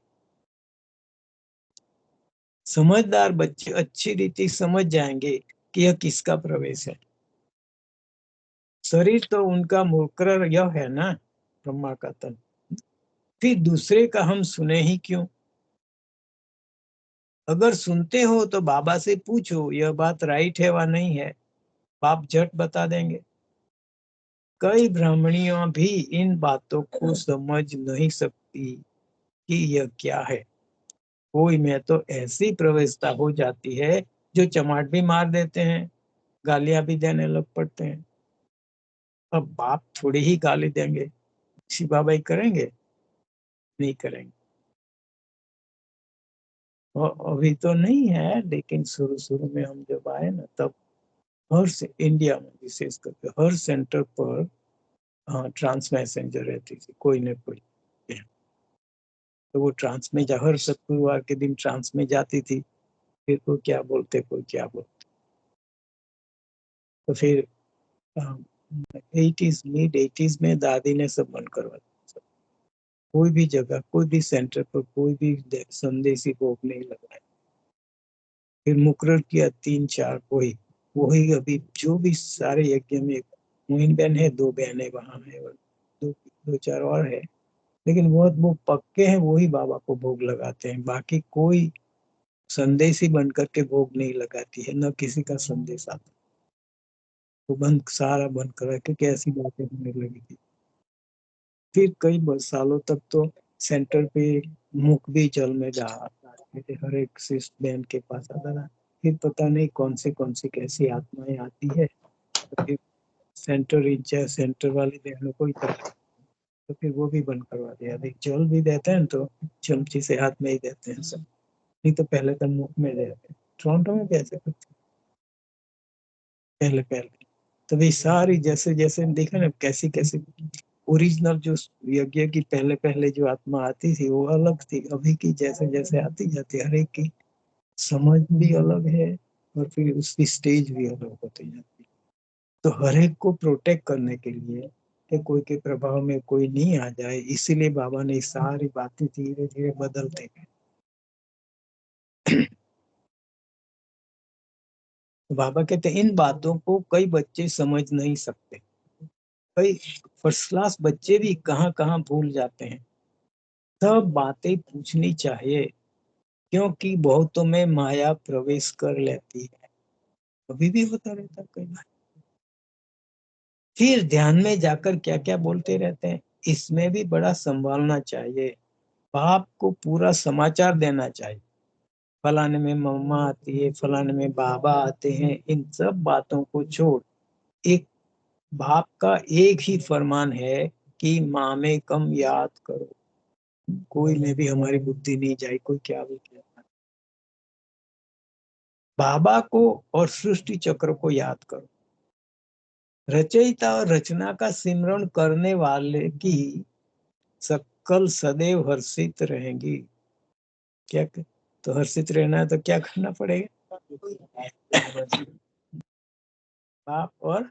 समझदार बच्चे अच्छी रीति समझ जाएंगे कि यह किसका प्रवेश है। शरीर तो उनका मुकर्रर यह है ना, ब्रह्मा का तन। फिर दूसरे का हम सुने ही क्यों? अगर सुनते हो तो बाबा से पूछो यह बात राइट है व नहीं है, बाप झट बता देंगे। कई ब्राह्मणियां भी इन बातों को समझ नहीं सकती कि यह क्या है। कोई में तो ऐसी प्रवेशता हो जाती है जो चमाट भी मार देते हैं, गालियां भी देने लग पड़ते हैं। अब बाप थोड़ी ही गाली देंगे, शिव बाबा ही करेंगे? नहीं करेंगे। और अभी तो नहीं है, लेकिन शुरू शुरू में हम जब आए ना, तब हर से इंडिया में विशेष करके हर सेंटर पर ट्रांस मैसेंजर रहती थी, कोई न कोई। तो वो ट्रांस में हर शुक्रवार के दिन ट्रांस में जाती थी। फिर कोई क्या बोलते, कोई क्या बोलते। तो फिर 80s, मिड 80s में दादी ने सब बंद करवा दिया। कोई भी जगह, कोई भी सेंटर पर कोई भी संदेशी भोग नहीं लगाया। फिर मुकर्रर किया 3-4 कोई, वही अभी जो भी सारे यज्ञ में, मोहिन बहन है, 2 बहनें वहां है, और 2-4 और है। लेकिन वो पक्के हैं, वही बाबा को भोग लगाते हैं। बाकी कोई संदेशी बन करके भोग नहीं लगाती है, न किसी का संदेश आता। तो सारा बंद करा, क्योंकि ऐसी बातें होने लगी थी। फिर कई सालों तक तो सेंटर पे मुख भी जल में जा थे, हर एक शिष्ट बहन के पास आता था। फिर पता नहीं कौन सी कैसी आत्माएं आती है, तो फिर सेंटर इंचार्ज, सेंटर वाली बहनों को ही तक, तो फिर वो भी बंद करवा दिया। देख, जल भी देते हैं तो चमची से हाथ में ही देते हैं सब, नहीं तो पहले तो मुख में देते हैं। टोरंटो में भी ऐसे करते हैं पहले पहले। तभी सारी जैसे जैसे देखा ना, कैसी कैसी ओरिजिनल जो यज्ञ की पहले पहले जो आत्मा आती थी वो अलग थी। अभी की जैसे जैसे आती जाती, हर एक की समझ भी अलग है, और फिर उसकी स्टेज भी अलग होती जाती है। तो हर एक को प्रोटेक्ट करने के लिए कि कोई के प्रभाव में कोई नहीं आ जाए, इसीलिए बाबा ने सारी बातें धीरे धीरे बदलते गए। तो बाबा कहते हैं इन बातों को कई बच्चे समझ नहीं सकते, कई फर्स्ट क्लास बच्चे भी कहाँ कहाँ भूल जाते हैं। सब बातें पूछनी चाहिए, क्योंकि बहुतों में माया प्रवेश कर लेती है। अभी भी होता रहता है कई बार। फिर ध्यान में जाकर क्या क्या बोलते रहते हैं, इसमें भी बड़ा संभालना चाहिए। बाप को पूरा समाचार देना चाहिए, फलाने में मम्मा आती है, फलाने में बाबा आते हैं। इन सब बातों को छोड़, एक बाप का एक ही फरमान है कि माँ में कम याद करो। कोई में भी हमारी बुद्धि नहीं जाए, कोई क्या भी कहता। बाबा को और सृष्टि चक्र को याद करो। रचयिता और रचना का सिमरण करने वाले की सकल सदैव हर्षित रहेंगी। क्या तो हर्षित रहना है तो क्या करना पड़ेगा? बाप और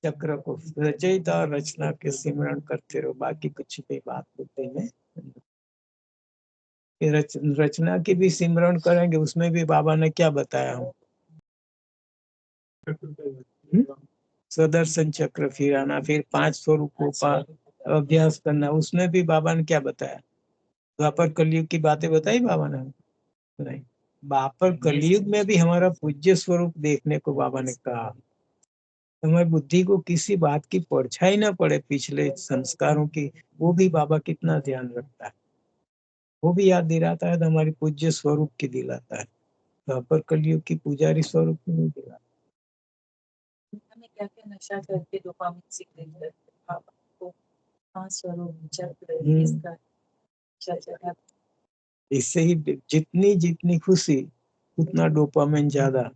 चक्र को, रचयिता और रचना के सिमरण करते रहो, बाकी कुछ भी बात होते में। रचना की भी सिमरण करेंगे, उसमें भी बाबा ने क्या बताया हम, सदर्शन चक्र फिराना, फिर 5 स्वरूपों का अभ्यास करना, उसमें भी बाबा ने क्या बताया? द्वापर कलयुग की बातें बताई बाबा ने? नहीं। द्वापर कलयुग में भी हमारा पूज्य स्वरूप देखने को बाबा ने कहा। हमारी बुद्धि को किसी बात की परछाई ना पड़े पिछले संस्कारों की, वो भी बाबा कितना ध्यान रखता है, वो भी याद दिलाता है। तो हमारी पूज्य स्वरूप की दिलाता है, द्वापर कलयुग की पुजारी स्वरूप की नहीं दिलाता। हमें क्या क्या नशा करके डोपामिन सीक्रेट करते हैं बाबा को, हाँ स्वरूप चक्र इसका नशा चढ़ा। इससे ही जितनी जितनी खुशी उतना डोपामिन ज्यादा।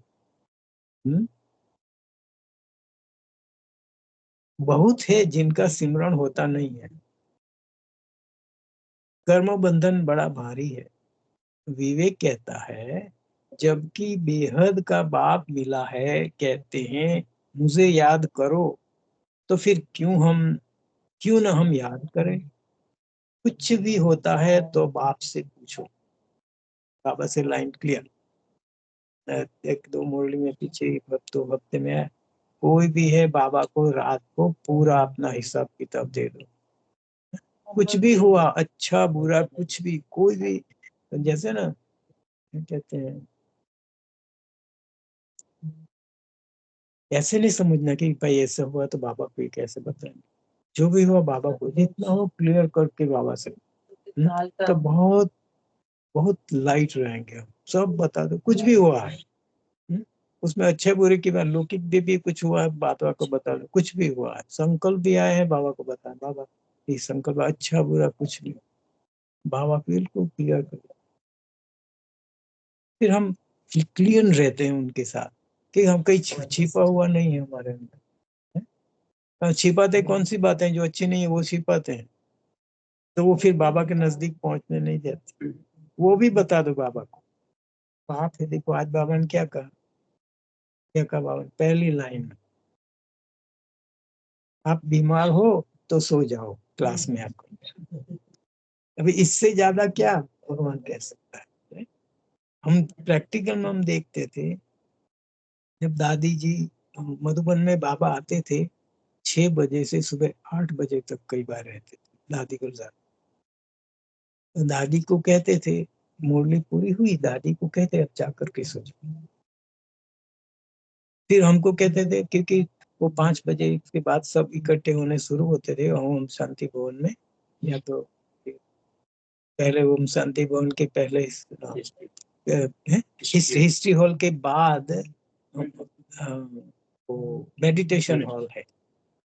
बहुत है जिनका सिमरण होता नहीं है, कर्म बंधन बड़ा भारी है। विवेक कहता है जबकि बेहद का बाप मिला है, कहते हैं मुझे याद करो, तो फिर क्यों ना हम याद करें। कुछ भी होता है तो बाप से पूछो। बाबा से लाइन क्लियर, एक दो मुरली में पीछे 2 हफ्ते में है, कोई भी है बाबा को रात को पूरा अपना हिसाब किताब दे दो। कुछ भी हुआ, अच्छा बुरा कुछ भी, कोई भी, जैसे ना कहते हैं, ऐसे नहीं समझना कि भाई ऐसा हुआ तो बाबा को कैसे बताएंगे। जो भी हुआ बाबा को जितना हो क्लियर करके बाबा से, तो बहुत बहुत लाइट रहेंगे हम। सब बता दो, कुछ भी हुआ है, उसमें अच्छे बुरे की बात, लौकिक भी कुछ हुआ है बाबा को बता दो। कुछ भी हुआ है, संकल्प भी आए हैं बाबा को बता, बाबा ये संकल्प अच्छा बुरा कुछ भी, बाबा बिल्कुल क्लियर कर। फिर हम क्लियर रहते हैं उनके साथ कि हम कहीं छिपा हुआ नहीं है हमारे अंदर। छिपाते कौन सी बातें जो अच्छी नहीं है वो छिपाते हैं, तो वो फिर बाबा के नजदीक पहुंचने नहीं देते। वो भी बता दो बाबा को। बात है, देखो आज बाबा ने क्या कहा, क्या कहा बाबा ने पहली लाइन में, आप बीमार हो तो सो जाओ क्लास में आपको। अभी इससे ज्यादा क्या भगवान कह सकता है। हम प्रैक्टिकल में हम देखते थे, जब दादी जी मधुबन में बाबा आते थे 6 बजे से सुबह 8 बजे तक कई बार रहते थे दादी गुलजार। तो दादी को कहते थे मुरली पूरी हुई, दादी को कहते अब जाकर के सो जाओ। फिर हमको कहते थे, क्योंकि वो 5 बजे के बाद सब इकट्ठे होने शुरू होते थे ओम शांति भवन में, या तो पहले ओम शांति भवन के पहले हिस्ट्री हॉल के बाद वो मेडिटेशन हॉल है,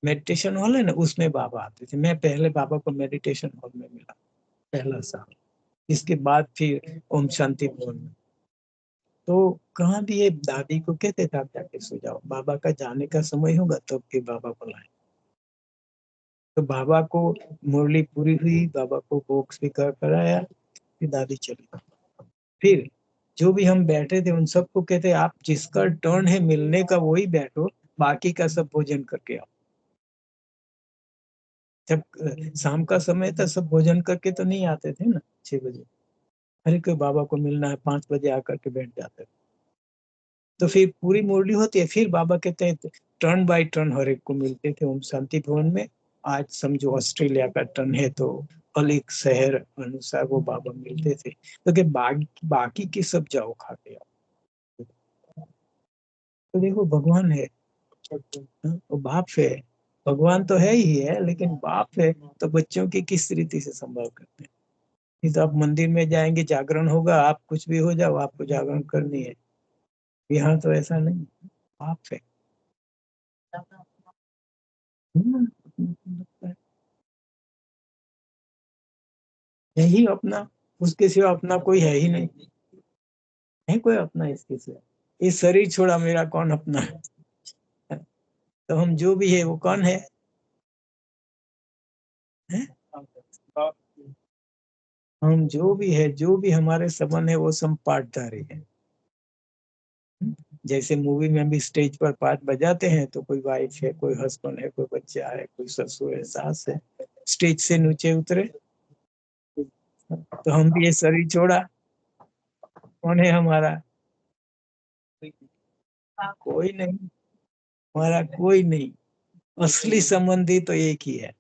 मेडिटेशन हॉल है ना, उसमें बाबा आते थे। मैं पहले बाबा को मेडिटेशन हॉल में मिला पहला साल, इसके बाद फिर ओम शांति भवन में। तो कहाँ भी ये दादी को कहते थे आप जाके सो जाओ, बाबा का जाने का समय होगा तब फिर बाबा बुलाए। तो बाबा को मुरली पूरी हुई, बाबा को भोग स्वीकार कराया, फिर दादी चली। फिर जो भी हम बैठे थे उन सबको कहते आप जिसका टर्न है मिलने का वही बैठो, बाकी का सब भोजन करके आओ। जब शाम का समय था सब भोजन करके तो नहीं आते थे ना 6 बजे, अरे कोई बाबा को मिलना है 5 बजे आकर के बैठ जाते थे। तो फिर पूरी मुरली होती है। फिर बाबा कहते हैं टर्न बाय टर्न हर एक को मिलते थे ओम शांति भवन में। आज समझो ऑस्ट्रेलिया का टर्न है तो अलग शहर अनुसार वो बाबा मिलते थे। तो कि बाकी की सब जाओ खा के आओ। तो देखो भगवान है, वो बाप है। भगवान तो है ही है, लेकिन बाप है तो बच्चों की किस रीति से संभाल करते हैं। नहीं तो आप मंदिर में जाएंगे, जागरण होगा, आप कुछ भी हो जाओ, आपको जागरण करनी है। यहाँ तो ऐसा नहीं, बाप है। यही अपना, उसके सिवा अपना कोई है ही नहीं। है कोई अपना इसके सिवा? इस शरीर छोड़ा मेरा कौन अपना है? तो हम जो भी है वो कौन है? हैं? हम जो भी है, जो भी हमारे संबंध है, वो सब पार्टधारी है। जैसे मूवी में भी स्टेज पर पार्ट बजाते हैं तो कोई वाइफ है, कोई हस्बैंड है, कोई बच्चा है, कोई ससुर है, सास है, स्टेज से नीचे उतरे। तो हम भी ये शरीर छोड़ा, कौन है हमारा? कोई नहीं, हमारा कोई नहीं। असली संबंधी तो एक ही है।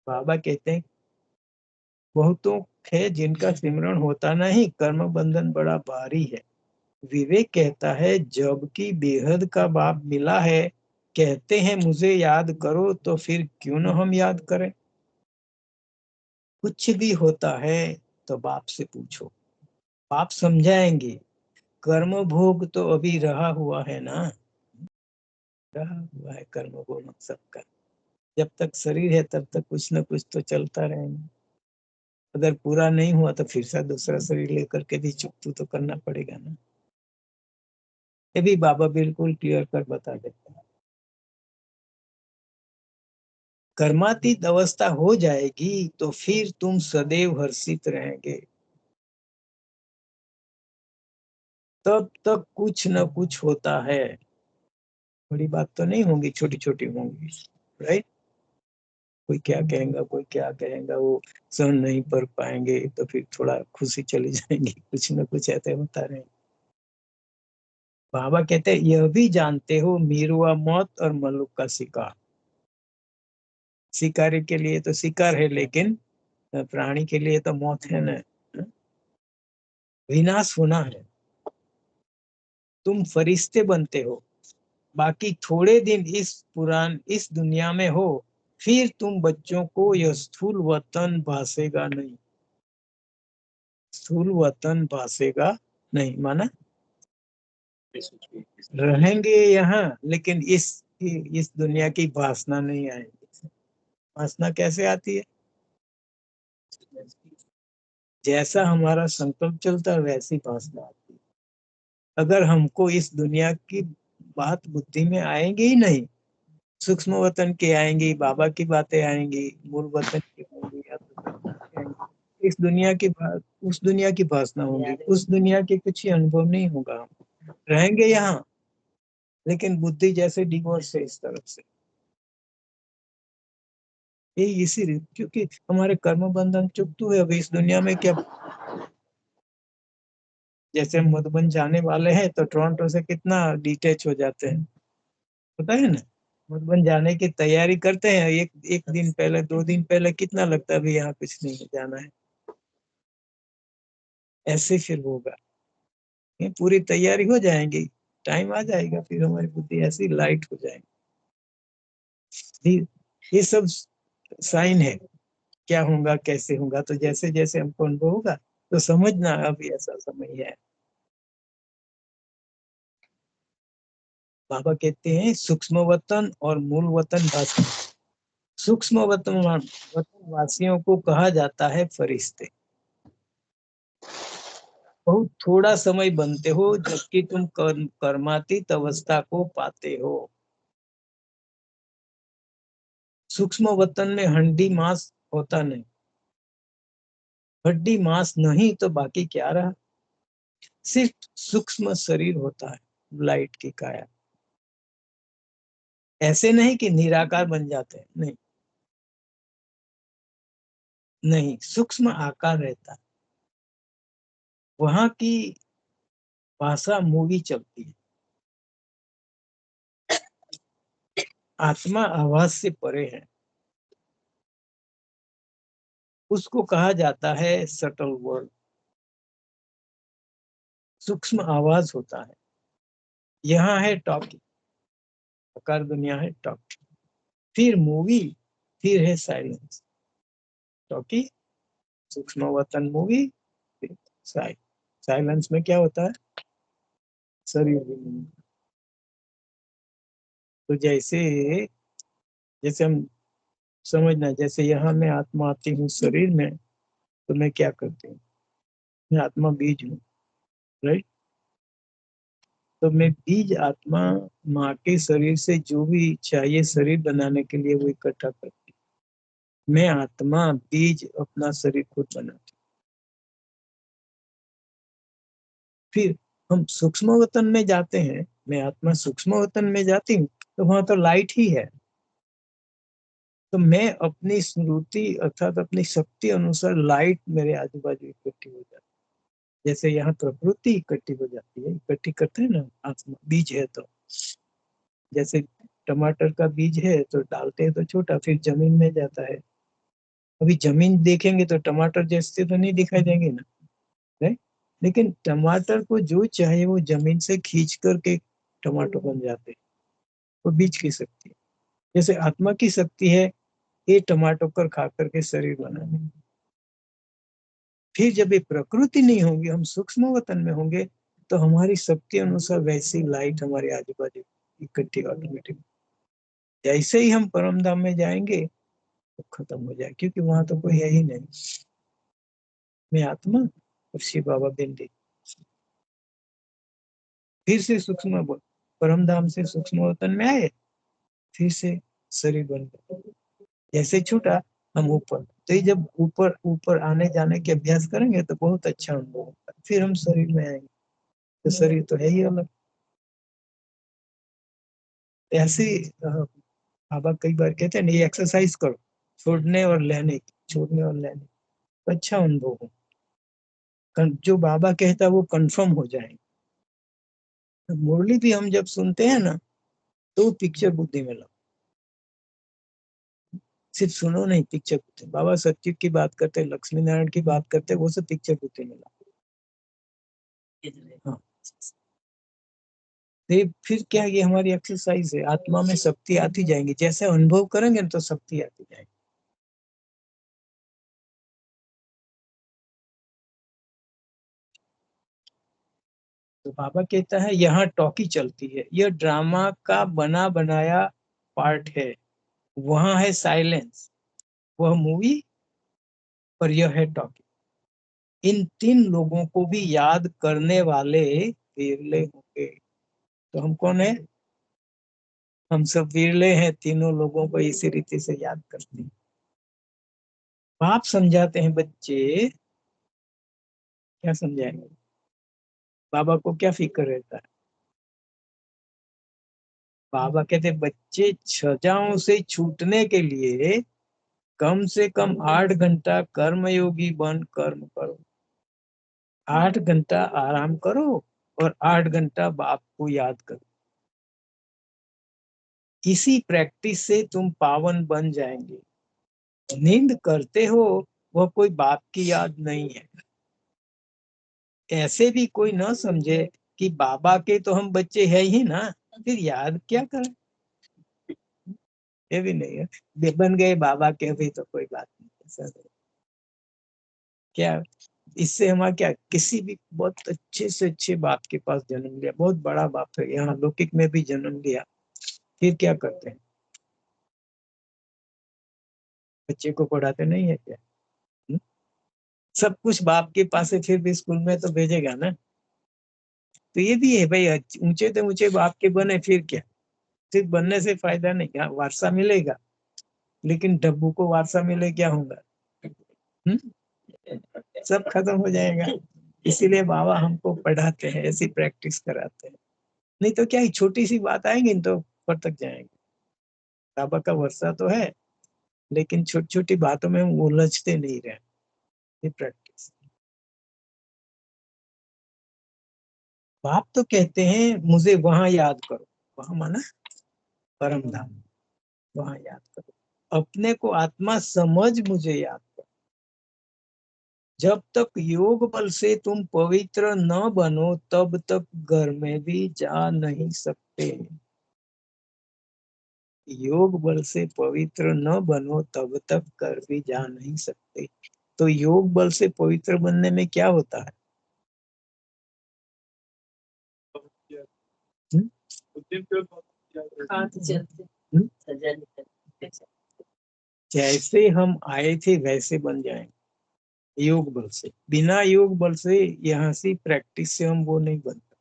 बाबा कहते हैं बहुतों है जिनका सिमरण होता नहीं, कर्म बंधन बड़ा भारी है। विवेक कहता है जबकि बेहद का बाप मिला है, कहते हैं मुझे याद करो, तो फिर क्यों न हम याद करें। कुछ भी होता है तो बाप से पूछो, बाप समझाएंगे। कर्म भोग तो अभी रहा हुआ है ना, रहा हुआ है कर्म भोग सबका। जब तक शरीर है तब तक कुछ न कुछ तो चलता रहेगा। अगर पूरा नहीं हुआ तो फिर से दूसरा शरीर लेकर के भी चुकतू तो करना पड़ेगा ना। ये भी बाबा बिल्कुल क्लियर कर बता देते हैं। कर्मातीत अवस्था हो जाएगी तो फिर तुम सदैव हर्षित रहेंगे। तब तक कुछ न कुछ होता है। बड़ी बात तो नहीं होगी, छोटी छोटी होंगी, राइट। कोई क्या कहेगा, कोई क्या कहेगा, वो सहन नहीं कर पाएंगे तो फिर थोड़ा खुशी चली जाएंगी, कुछ न कुछ ऐसे होता रहे। बाबा कहते हैं यह भी जानते हो मीर हुआ मौत और मलुक का शिकार। शिकारी के लिए तो शिकार है, लेकिन प्राणी के लिए तो मौत है ना। विनाश होना है। तुम फरिश्ते बनते हो, बाकी थोड़े दिन इस दुनिया में हो, फिर तुम बच्चों को यह स्थूल वतन भासेगा नहीं। स्थूल वतन भासेगा नहीं माना रहेंगे यहाँ, लेकिन इस दुनिया की वासना नहीं आएगी। वासना कैसे आती है? जैसा हमारा संकल्प चलता है वैसी वासना आती है। अगर हमको इस दुनिया की बात बुद्धि में आएंगे ही नहीं, सूक्ष्म वतन के आएंगी, बाबा की बातें आएंगी, मूल वतन की आएंगी, या तो सत्ता की आएंगी, इस दुनिया की बात, उस दुनिया की वासना होगी, उस दुनिया के कुछ ही अनुभव नहीं होगा। रहेंगे यहाँ, लेकिन बुद्धि जैसे डिवोर्स है इस तरफ से। ये इसी क्योंकि हमारे कर्म बंधन चुप्त हुए। अभी इस दुनिया में क्या, जैसे हम मधुबन जाने वाले हैं तो टोरंटो से कितना डिटेच हो जाते हैं, पता है ना। मधुबन जाने की तैयारी करते हैं, एक एक दिन पहले, 2 दिन पहले कितना लगता है अभी यहाँ कुछ नहीं जाना है। ऐसे फिर होगा, ये पूरी तैयारी हो जाएंगी, टाइम आ जाएगा, फिर हमारी बुद्धि ऐसी लाइट हो जाएगी। ये सब साइन है, क्या होगा कैसे होगा। तो जैसे जैसे हमको अनुभव होगा तो समझना अभी ऐसा समय है। बाबा कहते हैं सूक्ष्म वतन और मूल वतन वासी। सूक्ष्म वतन वासियों को कहा जाता है फरिश्ते। बहुत थोड़ा समय बनते हो, जबकि तुम कर्मातीत अवस्था को पाते हो। सूक्ष्म वतन में हड्डी मांस होता नहीं। हड्डी मांस नहीं तो बाकी क्या रहा? सिर्फ सूक्ष्म शरीर होता है, लाइट की काया। ऐसे नहीं कि निराकार बन जाते हैं, नहीं। नहीं, सूक्ष्म आकार रहता है। वहां की भाषा मूवी चलती है। आत्मा आवाज से परे है, उसको कहा जाता है सटल वर्ड। सूक्ष्म आवाज होता है। यहाँ है टॉकिंग, आकार दुनिया है टॉकिंग, फिर मूवी, फिर है साइलेंस। टॉकिंग, सूक्ष्म वतन मूवी, फिर साइलेंस में क्या होता है? शरीर भी नहीं। तो जैसे जैसे हम समझना, जैसे यहाँ मैं आत्मा आती हूँ शरीर में, तो मैं क्या करती हूँ? मैं आत्मा बीज हूँ, राइट? तो मैं बीज आत्मा माँ के शरीर से जो भी चाहिए शरीर बनाने के लिए वो इकट्ठा करती हूँ। मैं आत्मा बीज अपना शरीर खुद बनाती हूँ। फिर हम सूक्ष्म वतन में जाते हैं, मैं आत्मा सूक्ष्म वतन में जाती हूँ, तो वहां तो लाइट ही है। तो मैं अपनी स्मृति अर्थात अपनी शक्ति अनुसार लाइट मेरे आजू बाजू इकट्ठी हो जाती है। जैसे यहाँ प्रकृति इकट्ठी हो जाती है, इकट्ठी करते हैं ना, आत्मा बीज है तो। जैसे टमाटर का बीज है तो डालते हैं तो छोटा, फिर जमीन में जाता है। अभी जमीन देखेंगे तो टमाटर जैसे तो नहीं दिखाई देंगे ना, नहीं? लेकिन टमाटर को जो चाहे वो जमीन से खींच करके टमाटर बन जाते हैं। वो बीज की शक्ति है। जैसे आत्मा की शक्ति है ये टमाटर कर खा करके शरीर बनाने। फिर जब ये प्रकृति नहीं होगी, हम सूक्ष्म वतन में होंगे, तो हमारी शक्ति अनुसार वैसी लाइट हमारे आजू बाजू इकट्ठी ऑटोमेटिक। जैसे ही हम परम धाम में जाएंगे तो खत्म हो जाए, क्योंकि वहां तो कोई है ही नहीं। मैं आत्मा और शिव बाबा बिंदी। फिर से सूक्ष्म परम धाम से सूक्ष्म वतन में आए, फिर से शरीर बन गया। जैसे छूटा हम ऊपर, तो ये जब ऊपर ऊपर आने जाने के अभ्यास करेंगे तो बहुत अच्छा अनुभव होगा। फिर हम शरीर में आएंगे, तो शरीर तो है ही अलग। ऐसे बाबा कई बार कहते हैं ये एक्सरसाइज करो, छोड़ने और लेने की, छोड़ने और लेने, तो अच्छा अनुभव हो। जो बाबा कहता है वो कंफर्म हो जाएगा। तो मुरली भी हम जब सुनते हैं ना, तो पिक्चर बुद्धि में लाओ। सिर्फ सुनो नहीं, पिक्चर बुद्धि। बाबा सत्युग की बात करते, लक्ष्मी नारायण की बात करते, वो सब पिक्चर बुद्धि में लाओ। हाँ, फिर क्या, ये हमारी एक्सरसाइज है। आत्मा में शक्ति आती जाएंगी, जैसे अनुभव करेंगे तो शक्ति आती जाएगी। तो बाबा कहता है यहाँ टॉकी चलती है, यह ड्रामा का बना बनाया पार्ट है। वहां है साइलेंस, वह मूवी, और यह है टॉकी। इन तीन लोगों को भी याद करने वाले विरले होंगे। तो हम कौन है? हम सब विरले हैं, तीनों लोगों को इसी रीति से याद करते हैं। बाप समझाते हैं बच्चे, क्या समझाएंगे? बाबा को क्या फिक्र रहता है? बाबा कहते बच्चे सजाओं से छूटने के लिए कम से कम 8 घंटा कर्मयोगी बन कर्म करो। 8 घंटा आराम करो और 8 घंटा बाप को याद करो। इसी प्रैक्टिस से तुम पावन बन जाएंगे। नींद करते हो वह कोई बाप की याद नहीं है। ऐसे भी कोई ना समझे कि बाबा के तो हम बच्चे है ही ना, फिर याद क्या करें। ये भी नहीं है, बन गए बाबा के भी तो कोई बात नहीं। ऐसा नहीं। क्या इससे हमारा क्या, किसी भी बहुत अच्छे से अच्छे बाप के पास जन्म लिया, बहुत बड़ा बाप है, यहाँ लौकिक में भी जन्म लिया, फिर क्या करते हैं? बच्चे को पढ़ाते नहीं है क्या? हुँ? सब कुछ बाप के पास है, फिर भी स्कूल में तो भेजेगा ना। तो ये भी है भाई, ऊंचे तो ऊंचे बाप के बने, फिर क्या? सिर्फ बनने से फायदा नहीं, हाँ वारसा मिलेगा, लेकिन डब्बू को वारसा मिले क्या होगा? सब खत्म हो जाएगा। इसीलिए बाबा हमको पढ़ाते हैं, ऐसी प्रैक्टिस कराते हैं। नहीं तो क्या ही, छोटी सी बात आएगी तो फटक जाएंगे। बाबा का वर्षा तो है, लेकिन छोटी छोटी बातों में हम उलझते नहीं रहे। ये प्रैक्टिस। बाप तो कहते हैं मुझे वहां याद करो, वहां माना परम धाम, वहां याद करो। अपने को आत्मा समझ मुझे याद करो। जब तक योग बल से तुम पवित्र न बनो तब तक घर में भी जा नहीं सकते। योग बल से पवित्र न बनो तब तक घर भी जा नहीं सकते। तो योग बल से पवित्र बनने में क्या होता है? हम्म? उद्यम के बाद क्या हाथ चलते हम्म? सजा निकलते। जैसे हम आए थे वैसे बन जाएंगे योग बल से। बिना योग बल से यहाँ से प्रैक्टिस से हम वो नहीं बनते।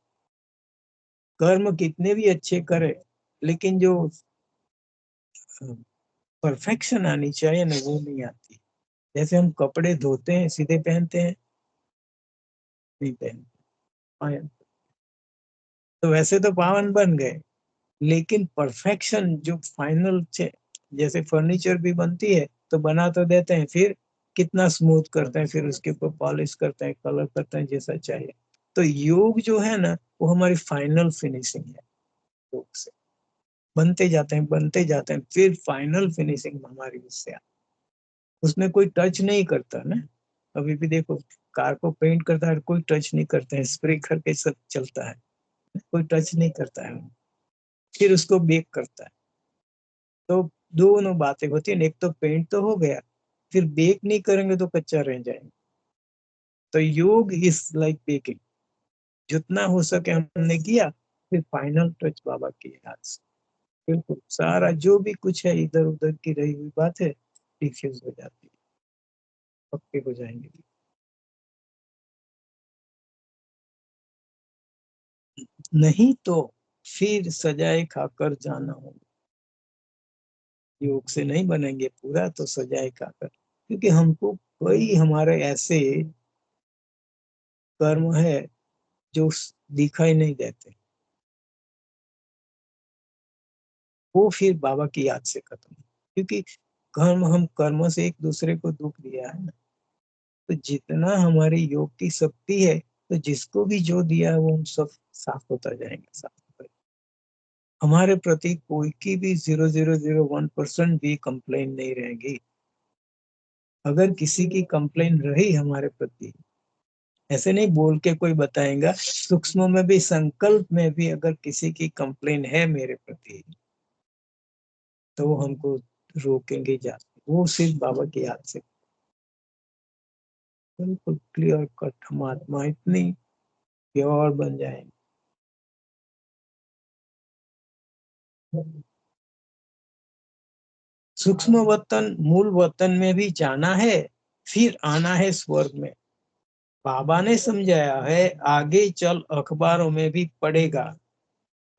कर्म कितने भी अच्छे करे, लेकिन जो परफेक्शन आनी चाहिए ना, वो नहीं आती। जैसे हम कपड़े धोते हैं सीधे पहनते हैं, नहीं पहनते पायन। तो वैसे तो पावन बन गए, लेकिन परफेक्शन जो फाइनल, जैसे फर्नीचर भी बनती है तो बना तो देते हैं, फिर कितना स्मूथ करते हैं, फिर उसके ऊपर पॉलिश करते हैं, कलर करते हैं जैसा चाहिए। तो योग जो है ना, वो हमारी फाइनल फिनिशिंग है। योग से बनते जाते हैं, बनते जाते हैं, फिर फाइनल फिनिशिंग हमारी उससे उसमें कोई टच नहीं करता ना। अभी भी देखो, कार को पेंट करता है कोई टच नहीं करते हैं, स्प्रे करके सब चलता है, कोई टच नहीं करता है। फिर उसको बेक करता है। तो दोनों बातें होती है, एक तो पेंट तो हो गया, फिर बेक नहीं करेंगे तो कच्चा रह जाएंगे। तो योग इज लाइक बेकिंग। जितना हो सके हमने किया, फिर फाइनल टच बाबा के हाथ से। बिल्कुल सारा जो भी कुछ है इधर उधर की रही हुई बात है, डिफ्यूज हो जाती है, पक्के हो जाएंगे। नहीं तो फिर सजाए खाकर जाना होगा। योग से नहीं बनेंगे पूरा तो सजाए खाकर, क्योंकि हमको कई हमारे ऐसे कर्म है जो दिखाई नहीं देते, वो फिर बाबा की याद से खत्म। क्योंकि हम कर्म से एक दूसरे को दुख दिया है ना। तो जितना हमारी योग की शक्ति है, तो जिसको भी जो दिया है वो हम सब साफ होता जाएंगे, साफ होता जाएगा। हमारे प्रति कोई की भी 0.001% भी कंप्लेन नहीं रहेगी। अगर किसी की कंप्लेन रही हमारे प्रति, ऐसे नहीं बोल के कोई बताएगा, सूक्ष्म में भी, संकल्प में भी अगर किसी की कंप्लेन है मेरे प्रति, तो वो हमको रोकेंगे जाते, वो सिर्फ बाबा की याद से। बिल्कुल क्लियर कट हम आत्मा इतनी प्योर बन जाएंगे। सूक्ष्म वतन मूल वतन में भी जाना है, फिर आना है स्वर्ग में। बाबा ने समझाया है, आगे चल अखबारों में भी पढ़ेगा।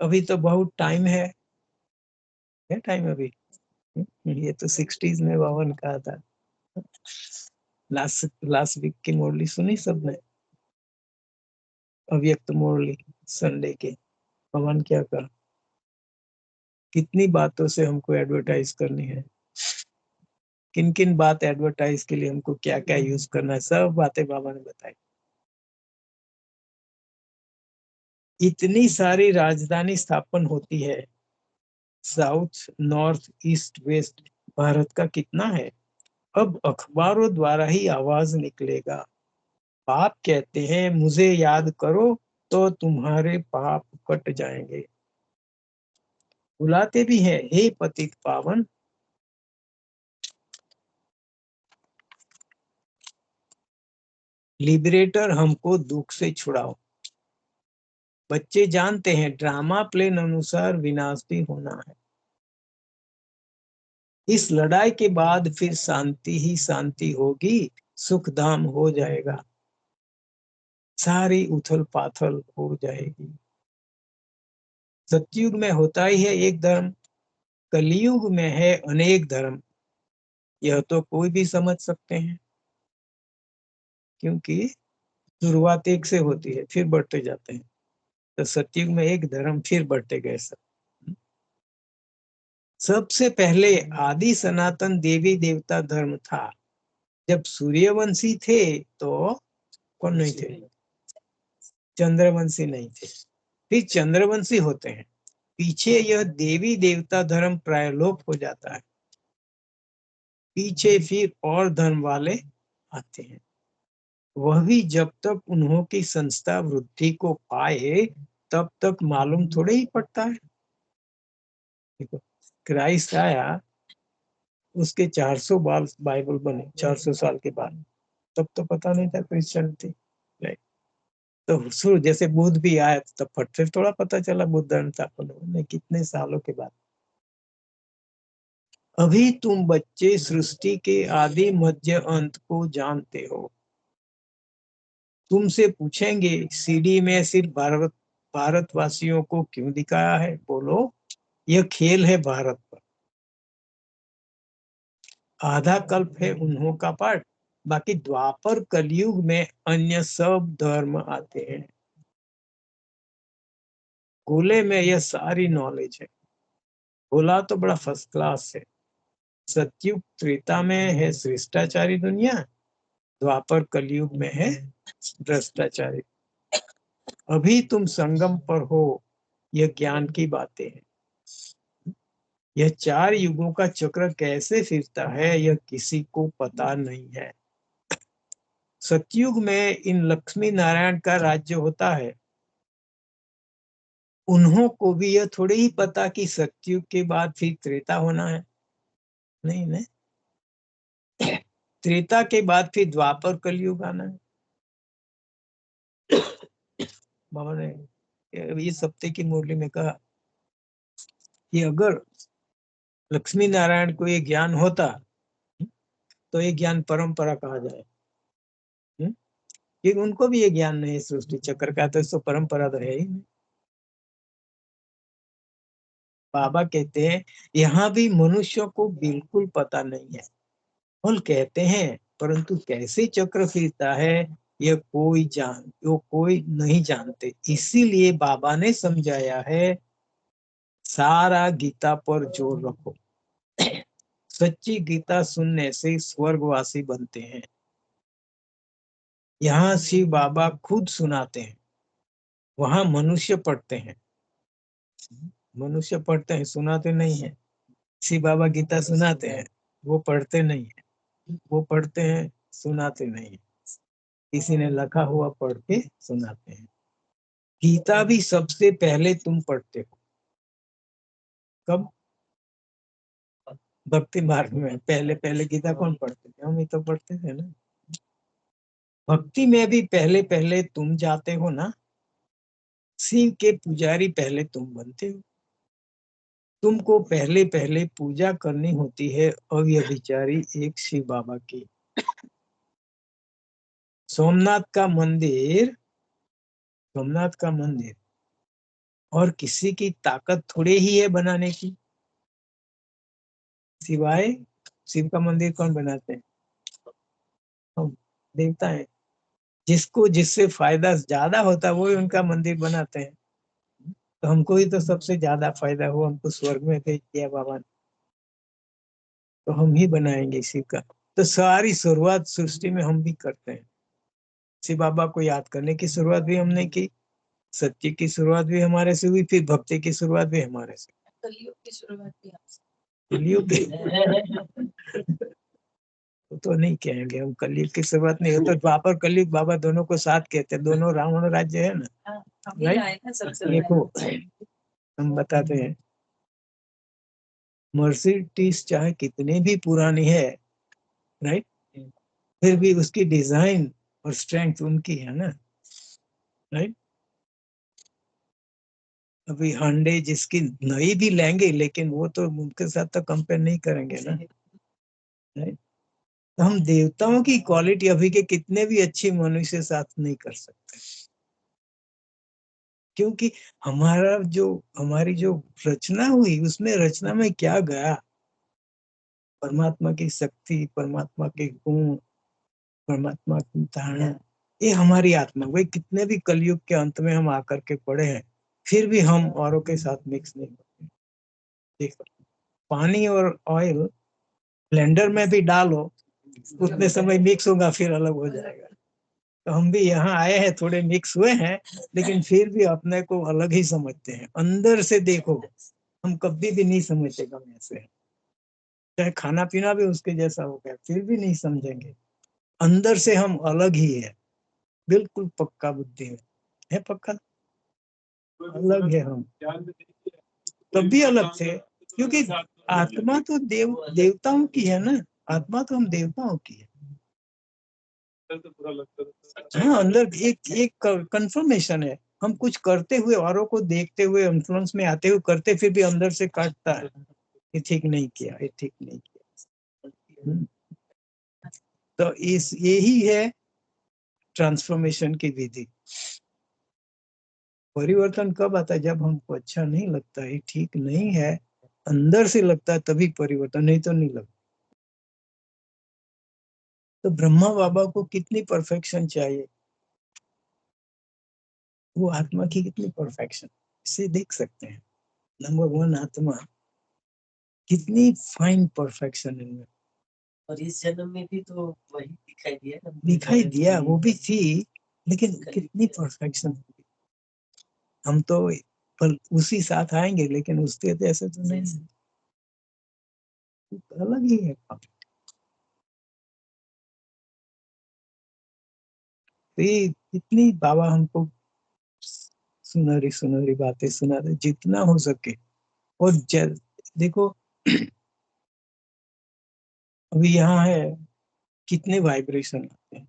अभी तो बहुत टाइम है टाइम अभी। ये तो 60s में बाबा ने कहा था। लास्ट लास्ट वीक की मुरली सुनी सबने? अव्यक्त मुरली संडे के पवन क्या कहा, कितनी बातों से हमको एडवर्टाइज करनी है, किन किन बात एडवर्टाइज के लिए हमको क्या क्या यूज करना है, सब बातें बाबा ने बताई। इतनी सारी राजधानी स्थापन होती है, south north east west, Bharat का कितना है। अब अखबारों द्वारा ही आवाज निकलेगा। पाप कहते हैं मुझे याद करो तो तुम्हारे पाप कट जाएंगे। बुलाते भी हैं, हे पतित पावन। लिबरेटर हमको दुख से छुड़ाओ। बच्चे जानते हैं ड्रामा प्लेन अनुसार विनाश भी होना है। इस लड़ाई के बाद फिर शांति ही शांति होगी, सुख धाम हो जाएगा, सारी उथल पाथल हो जाएगी। सतयुग में होता ही है एक धर्म, कलयुग में है अनेक धर्म। यह तो कोई भी समझ सकते हैं, क्योंकि शुरुआत एक से होती है, फिर बढ़ते जाते हैं। तो सतयुग में एक धर्म, फिर बढ़ते गए सब। सबसे पहले आदि सनातन देवी देवता धर्म था। जब सूर्यवंशी थे तो कौन नहीं थे? चंद्रवंशी नहीं थे, फिर चंद्रवंशी होते हैं। पीछे यह देवी देवता धर्म प्रायलोप हो जाता है, पीछे फिर और धर्म वाले आते हैं। वह भी जब तक उन्हों की संस्था वृद्धि को पाए तब तक मालूम थोड़े ही पड़ता है। देखो, क्राइस्ट आया, उसके 400 बाल बाइबल बने 400 साल के बाद, तब तो पता नहीं था क्रिश्चियनिटी। तो शुरू जैसे बुद्ध भी आया तब फट से थोड़ा पता चला बुद्ध धर्म स्थापन होने कितने सालों के बाद। अभी तुम बच्चे सृष्टि के आदि मध्य अंत को जानते हो। तुमसे पूछेंगे सीडी में सिर्फ भारतवासियों को क्यों दिखाया है? बोलो, यह खेल है भारत पर। आधा कल्प है उन्हों का पाठ, बाकी द्वापर कलयुग में अन्य सब धर्म आते हैं। गोले में यह सारी नॉलेज है। गोला तो बड़ा फर्स्ट क्लास है। सतयुग त्रेता में है शिष्टाचारी दुनिया, द्वापर कलयुग में है भ्रष्टाचारी। अभी तुम संगम पर हो, यह ज्ञान की बातें हैं। यह 4 युगों का चक्र कैसे फिरता है यह किसी को पता नहीं है। सतयुग में इन लक्ष्मी नारायण का राज्य होता है। उन्हों को भी यह थोड़ी ही पता कि सतयुग के बाद फिर त्रेता होना है। नहीं नहीं, त्रेता के बाद फिर द्वापर कलयुग आना है। बाबा ने इस हफ्ते की मुरली में कहा कि अगर लक्ष्मी नारायण को ये ज्ञान होता तो ये ज्ञान परंपरा कहा जाए। कि उनको भी ये ज्ञान नहीं सृष्टि चक्र का, तो इसको परंपरा तो है ही नहीं। बाबा कहते हैं यहाँ भी मनुष्यों को बिल्कुल पता नहीं है। और कहते हैं परंतु कैसे चक्र फिरता है यह कोई नहीं जानते। इसीलिए बाबा ने समझाया है सारा गीता पर जोर रखो। सच्ची गीता सुनने से स्वर्गवासी बनते हैं। यहाँ शिव बाबा खुद सुनाते हैं, वहां मनुष्य पढ़ते हैं। मनुष्य पढ़ते हैं, सुनाते नहीं है। शिव बाबा गीता सुनाते हैं, वो पढ़ते नहीं है। वो पढ़ते हैं, सुनाते नहीं है। किसी ने लिखा हुआ पढ़ के सुनाते हैं। गीता भी सबसे पहले तुम पढ़ते हो। कब? भक्ति मार्ग में पहले पहले गीता कौन पढ़ते थे? हम ही तो पढ़ते थे ना। भक्ति में भी पहले पहले तुम जाते हो ना। शिव के पुजारी पहले तुम बनते हो। तुमको पहले पहले पूजा करनी होती है अव्यभिचारी एक शिव बाबा की। सोमनाथ का मंदिर और किसी की ताकत थोड़े ही है बनाने की, सिवाय शिव का मंदिर कौन बनाते हैं? हम देवता है। जिसको जिससे फायदा ज्यादा होता है वही उनका मंदिर बनाते हैं। तो हमको ही तो सबसे ज्यादा फायदा हुआ, हमको स्वर्ग में भेज दिया बाबा ने, तो हम ही बनाएंगे शिव का। तो सारी शुरुआत सृष्टि में हम भी करते हैं। शिव बाबा को याद करने की शुरुआत भी हमने की, सत्य की शुरुआत भी हमारे से हुई, फिर भक्ति की शुरुआत भी हमारे से। कलयुग की शुरुआत भी आपसे। कलयुग तो नहीं कहेंगे हम, कलयुग की शुरुआत नहीं हो तो द्वापर कलयुग बाबा दोनों को साथ कहते हैं। दोनों रावण राज्य है ना। हाँ, हम ही राइट? लाए थे सबसे देखो पहले। हम बताते हैं, मर्सिडीज चाहे कितनी भी पुरानी है, राइट, फिर भी उसकी डिजाइन और स्ट्रेंथ उनकी है ना। राइट? अभी हांडे जिसकी नई भी लेंगे लेकिन वो तो उनके साथ तो कंपेयर नहीं करेंगे ना। राइट? तो हम देवताओं की क्वालिटी अभी के कितने भी अच्छे मनुष्य साथ नहीं कर सकते, क्योंकि हमारी जो रचना हुई उसमें रचना में क्या गया? परमात्मा की शक्ति, परमात्मा के गुण, परमात्मा की धारणा, ये हमारी आत्मा। वही कितने भी कलयुग के अंत में हम आकर के पड़े हैं, फिर भी हम औरों के साथ मिक्स नहीं होते। देखो पानी और ऑयल ब्लेंडर में भी डालो, उतने समय मिक्स होगा, फिर अलग हो जाएगा। तो हम भी यहाँ आए हैं, थोड़े मिक्स हुए हैं, लेकिन फिर भी अपने को अलग ही समझते हैं। अंदर से देखो, हम कभी भी नहीं समझते गम ऐसे, चाहे खाना पीना भी उसके जैसा हो गया, फिर भी नहीं समझेंगे। अंदर से हम अलग ही है, बिल्कुल पक्का बुद्धि में है, पक्का अलग है हम, ज्ञान में नहीं किया, तब भी अलग थे, क्योंकि आत्मा तो देवताओं की है ना, आत्मा तो हम देवताओं की है। तो बुरा लगता था। हाँ, अंदर एक एक कंफर्मेशन है। हम कुछ करते हुए, औरों को देखते हुए, इन्फ्लुएंस में आते हुए करते, फिर भी अंदर से काटता है, ये ठीक नहीं किया, ये ठीक नहीं किया। तो इस यही है ट्रांसफॉर्मेशन की विधि। परिवर्तन कब आता है? जब हमको अच्छा नहीं लगता है, ठीक नहीं है, अंदर से लगता है, तभी परिवर्तन, नहीं तो नहीं लगता। तो ब्रह्मा बाबा को कितनी परफेक्शन चाहिए, वो आत्मा की कितनी परफेक्शन, इसे देख सकते हैं। नंबर वन, आत्मा कितनी फाइन परफेक्शन इनमें। और इस जन्म में भी तो वही दिखाई दिया ना, दिखाई दिया, वो भी थी, लेकिन कितनी परफेक्शन। हम तो पर उसी साथ आएंगे, लेकिन उसके जैसे तो नहीं, अलग ही है। तो ये इतनी बाबा हमको सुनहरी सुनहरी बातें सुनाते जितना हो सके। और देखो, अभी यहाँ है, कितने वाइब्रेशन आते हैं।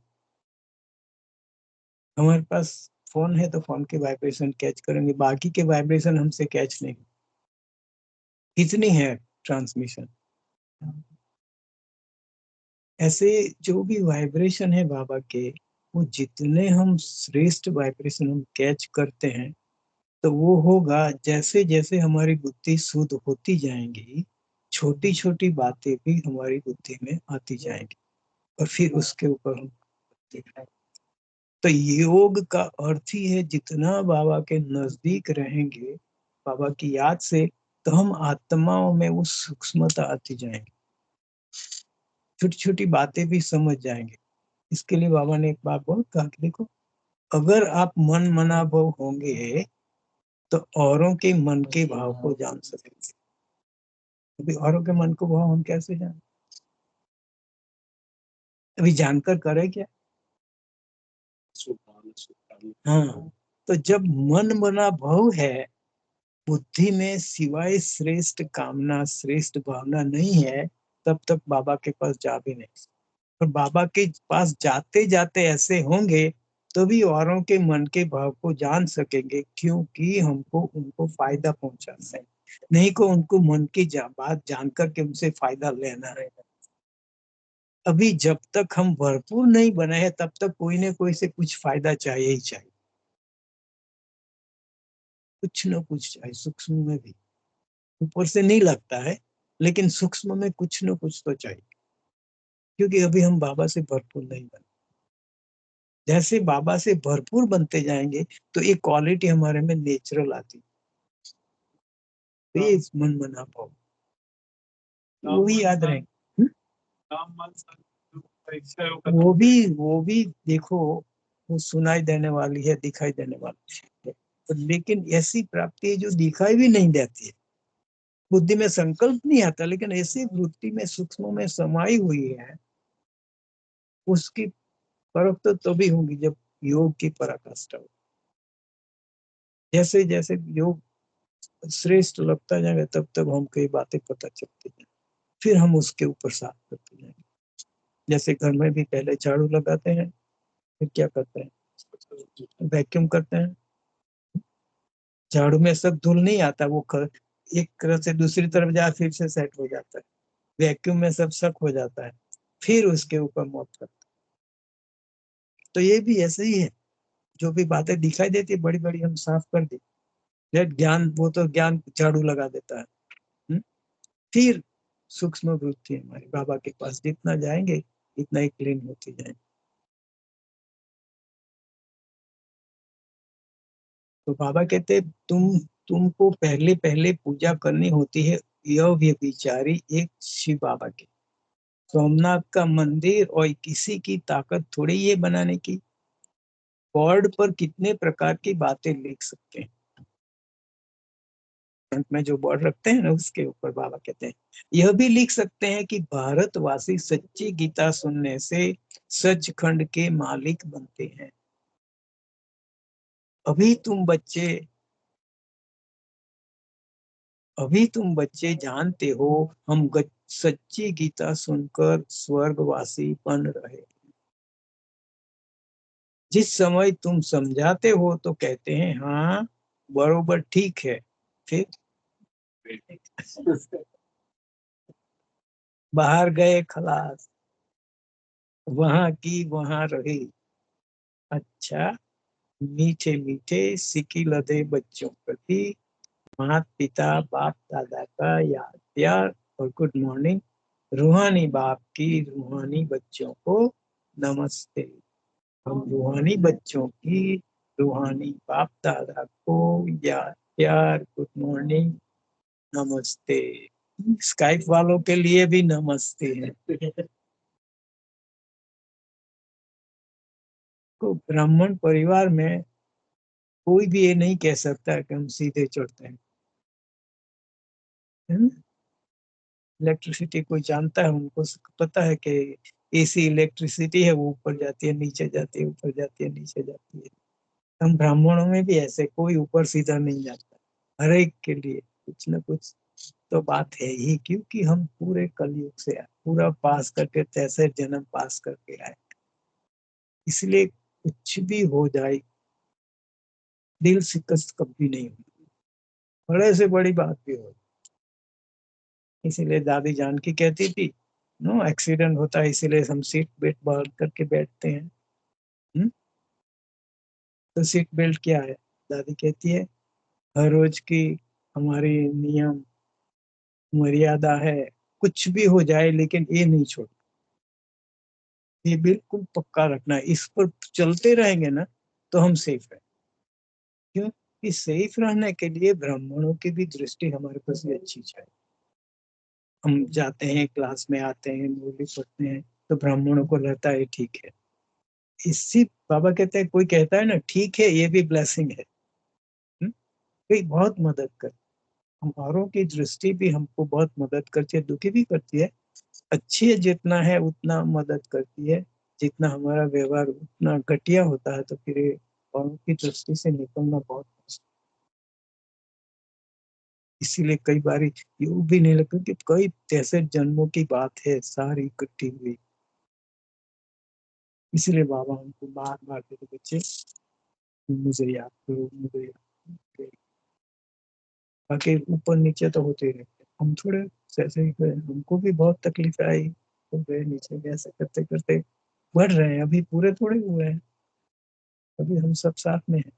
हमारे पास फोन है तो फोन के वाइब्रेशन कैच करेंगे, बाकी के वाइब्रेशन हमसे कैच नहीं। कितनी है ट्रांसमिशन। ऐसे जो भी वाइब्रेशन है बाबा के, वो जितने हम श्रेष्ठ वाइब्रेशन हम कैच करते हैं, तो वो होगा जैसे जैसे हमारी बुद्धि शुद्ध होती जाएंगी, छोटी छोटी बातें भी हमारी बुद्धि में आती जाएंगी, और फिर उसके ऊपर हम दिखाएं। तो योग का अर्थ ही है, जितना बाबा के नजदीक रहेंगे, बाबा की याद से, तो हम आत्माओं में वो सूक्ष्मता आती जाएंगी, छोटी छोटी बातें भी समझ जाएंगे। इसके लिए बाबा ने एक बात बहुत कहा कि देखो, अगर आप मन मना भाव होंगे, तो औरों के मन के भाव को जान सकेंगे। अभी औरों के मन को भाव हम कैसे जाने? अभी जानकर करे क्या? हाँ, तो जब मन मना भाव है, बुद्धि में सिवाय श्रेष्ठ कामना, श्रेष्ठ भावना नहीं है, तब तक बाबा के पास जा भी नहीं। और बाबा के पास जाते जाते ऐसे होंगे, तो भी औरों के मन के भाव को जान सकेंगे, क्योंकि हमको उनको फायदा पहुंचाना है, नहीं को उनको मन की बात जानकर के उनसे फायदा लेना है। अभी जब तक हम भरपूर नहीं बने हैं, तब तक कोई न कोई से कुछ फायदा चाहिए ही चाहिए, कुछ न कुछ चाहिए, सूक्ष्म में भी। ऊपर से नहीं लगता है, लेकिन सूक्ष्म में कुछ न कुछ तो चाहिए, क्योंकि अभी हम बाबा से भरपूर नहीं बने। जैसे बाबा से भरपूर बनते जाएंगे, तो एक क्वालिटी हमारे में नेचुरल आती, प्लीज मन मना पाओ, वो भी याद रहे। वो भी देखो, वो सुनाई देने वाली है, दिखाई देने वाली है, तो लेकिन ऐसी प्राप्ति है जो दिखाई भी नहीं देती है, बुद्धि में संकल्प नहीं आता, लेकिन ऐसी वृत्ति में सूक्ष्म में समाई हुई है, उसकी परख तो तभी होगी जब योग की पराकाष्ठा हो। जैसे जैसे योग श्रेष्ठ लगता जाएगा, तब तक हमको ये बातें पता चलती है, फिर हम उसके ऊपर साफ करते जाएंगे। जैसे घर में भी पहले झाड़ू लगाते हैं, फिर क्या करते हैं, वैक्यूम करते हैं। झाड़ू में सब धूल नहीं आता, वो एक तरफ से दूसरी तरफ जा, फिर से सेट हो जाता है। वैक्यूम में सब सक हो जाता है, फिर उसके ऊपर मॉप करते हैं। तो ये भी ऐसे ही है, जो भी बातें दिखाई देती है बड़ी बड़ी, हम साफ कर दी। ज्ञान, वो तो ज्ञान झाड़ू लगा देता है। फिर सूक्ष्म वृत्ति हमारी बाबा के पास जितना जाएंगे, इतना ही क्लीन होती जाएंगे। तो बाबा कहते, तुमको पहले पहले पूजा करनी होती है यह व्यभिचारी एक शिव बाबा के सोमनाथ का मंदिर और किसी की ताकत थोड़ी ये बनाने की। बोर्ड पर कितने प्रकार की बातें लिख सकते हैं, फ्रंट में जो बोर्ड रखते हैं ना उसके ऊपर बाबा कहते हैं यह भी लिख सकते हैं कि भारतवासी सच्ची गीता सुनने से सचखंड के मालिक बनते हैं। अभी तुम बच्चे जानते हो हम सच्ची गीता सुनकर स्वर्गवासी बन रहे। जिस समय तुम समझाते हो तो कहते हैं हाँ बरोबर ठीक है, फिर बाहर गए खलास, वहां की वहां रही। अच्छा, मीठे मीठे सिकी लदे बच्चों प्रति माता पिता बाप दादा का याद प्यार और गुड मॉर्निंग। रूहानी बाप की रूहानी बच्चों को नमस्ते। हम रूहानी बच्चों की रूहानी बाप दादा को याद प्यार गुड मॉर्निंग नमस्ते। स्काइप वालों के लिए भी नमस्ते है। तो ब्राह्मण परिवार में कोई भी ये नहीं कह सकता कि हम सीधे चढ़ते हैं, है ना? इलेक्ट्रिसिटी कोई जानता है, उनको पता है कि एसी इलेक्ट्रिसिटी है, वो ऊपर जाती है नीचे जाती है, ऊपर जाती है नीचे जाती है। हम ब्राह्मणों में भी ऐसे कोई ऊपर सीधा नहीं जाता, हर एक के लिए कुछ ना कुछ तो बात है ही, क्योंकि हम पूरे कलयुग से आए, पूरा पास करके 63 जन्म पास करके आए। इसलिए कुछ भी हो जाए दिल शिकस्त कभी नहीं होगी, बड़े से बड़ी बात भी हो। इसीलिए दादी जानकी कहती थी नो एक्सीडेंट होता है इसीलिए हम सीट बेल्ट बांध करके बैठते हैं। तो सीट बेल्ट क्या है? दादी कहती है हर रोज की हमारी नियम मर्यादा है, कुछ भी हो जाए लेकिन ये नहीं छोड़, ये बिल्कुल पक्का रखना है, इस पर चलते रहेंगे ना तो हम सेफ है। क्यों? कि सेफ रहने के लिए ब्राह्मणों की भी दृष्टि हमारे पास भी अच्छी चाहिए। हम जाते हैं क्लास में आते हैं मुरली पढ़ते हैं तो ब्राह्मणों को रहता है ठीक है। इसी बाबा कहते हैं कोई कहता है ना ठीक है ये भी ब्लेसिंग है। कोई बहुत मदद कर, हमारों की दृष्टि भी हमको बहुत मदद करती है, दुखी भी करती है। अच्छी जितना है उतना मदद करती है, जितना हमारा व्यवहार उतना घटिया होता है तो फिर औरों की दृष्टि से निकलना बहुत मुश्किल। इसीलिए कई बार यूं भी नहीं लगता कि कई 63 जन्मों की बात है सारी इकट्ठी हुई। इसलिए बाबा हमको बार बार कहते बच्चे मुझे याद करो, मुझे याद करो। बाकी ऊपर नीचे तो होते ही रहते, हम थोड़े ऐसे ही गए, हमको भी बहुत तकलीफ आई तो गए नीचे गए, ऐसे करते करते बढ़ रहे हैं, अभी पूरे थोड़े हुए हैं, अभी हम सब साथ में हैं,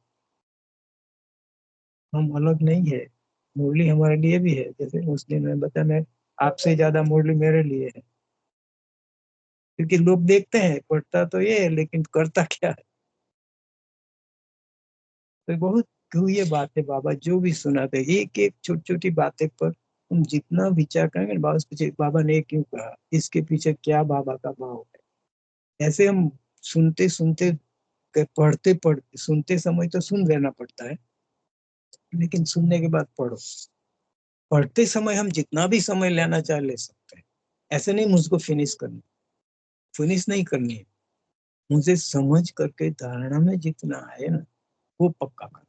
हम अलग नहीं है। मुरली हमारे लिए भी है, जैसे उस दिन मैं बताया आपसे ज्यादा मुरली मेरे लिए है, क्योंकि लोग देखते हैं पढ़ता तो ये है लेकिन करता क्या है। तो बहुत हुई बात है, बाबा जो भी सुनाते एक एक छोटी छोटी बातें पर हम जितना विचार करेंगे बाबा पीछे बाबा ने क्यों कहा, इसके पीछे क्या बाबा का भाव है। ऐसे हम सुनते सुनते पढ़ते पढ़ते सुनते समय तो सुन लेना पड़ता है, लेकिन सुनने के बाद पढ़ो। पढ़ते समय हम जितना भी समय लेना चाहे ले सकते हैं, ऐसे नहीं मुझको फिनिश नहीं करनी है, मुझे समझ करके धारणा में जितना आए ना वो पक्का करना।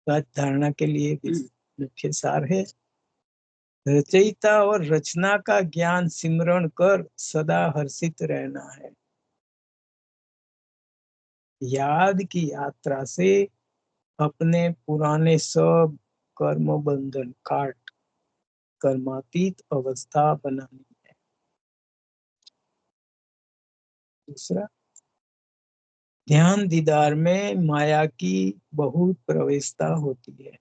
धारणा के लिए भी मुख्य सार है रचयिता और रचना का ज्ञान सिमरण कर सदा हर्षित रहना है। याद की यात्रा से अपने पुराने सब कर्म बंधन काट कर्मातीत अवस्था बनानी है। दूसरा, ध्यान दीदार में माया की बहुत प्रवेशता होती है,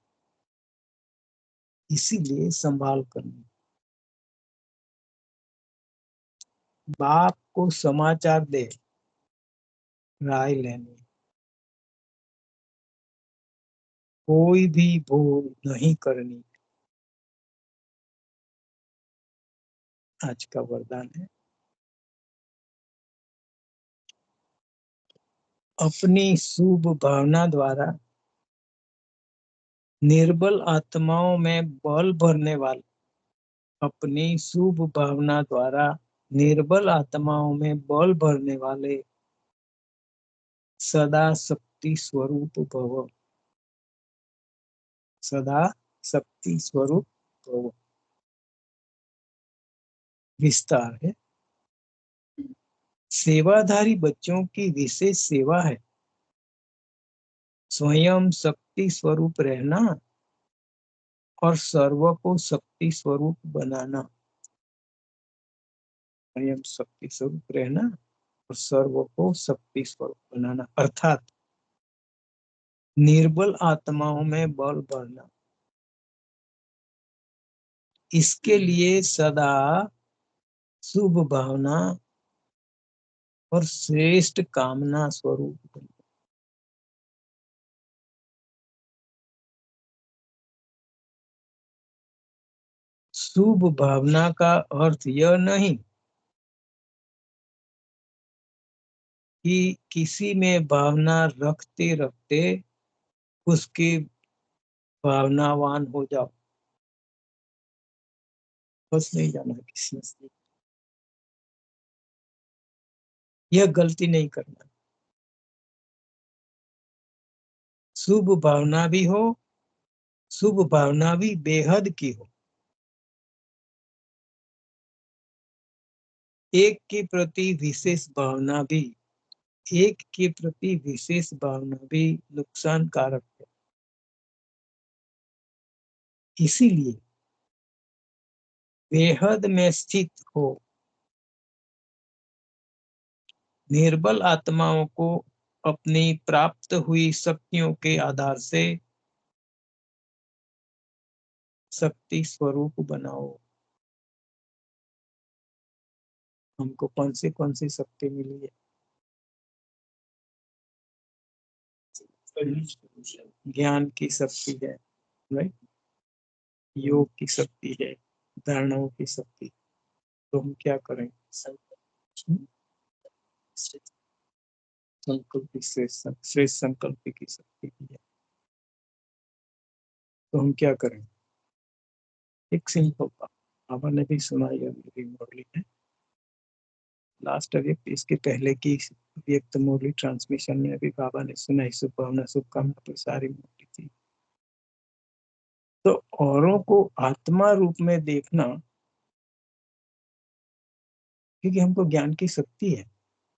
इसीलिए संभाल करनी। बाप को समाचार दे राय लेनी, कोई भी भूल नहीं करनी। आज का वरदान है। अपनी शुभ भावना द्वारा निर्बल आत्माओं में बल भरने वाले, अपनी शुभ भावना द्वारा निर्बल आत्माओं में बल भरने वाले सदा शक्ति स्वरूप भव, सदा शक्ति स्वरूप भव। विस्तार है। सेवाधारी बच्चों की विशेष सेवा है स्वयं शक्ति स्वरूप रहना और सर्व को शक्ति स्वरूप बनाना। स्वयं शक्ति स्वरूप रहना और सर्व को शक्ति स्वरूप बनाना, अर्थात निर्बल आत्माओं में बल भरना। इसके लिए सदा शुभ भावना और श्रेष्ठ कामना स्वरूप बनना। शुभ भावना का अर्थ यह नहीं कि किसी में भावना रखते रखते उसके भावनावान हो जाओ, बस नहीं जाना किसी से, यह गलती नहीं करना। शुभ भावना भी हो, शुभ भावना भी बेहद की हो, एक के प्रति विशेष भावना भी, एक के प्रति विशेष भावना भी नुकसान कारक है। इसीलिए बेहद में स्थित हो निर्बल आत्माओं को अपनी प्राप्त हुई शक्तियों के आधार से शक्ति स्वरूप बनाओ। हमको कौन सी शक्ति मिली है? ज्ञान की शक्ति है, राइट? योग की शक्ति है, धारणाओं की शक्ति। तो हम क्या करें? संकल्प, श्रेष्ठ संकल्प की शक्ति है। तो हम क्या करें? एक सिंपल बात बाबा ने भी सुनाई है, मेरी मुरली है लास्ट व्यक्त, इसके पहले की व्यक्त मुरली ट्रांसमिशन में भी बाबा ने सुनाई, शुभकामना शुभकामना पर सारी मुरली थी। तो औरों को आत्मा रूप में देखना, क्योंकि हमको ज्ञान की शक्ति है।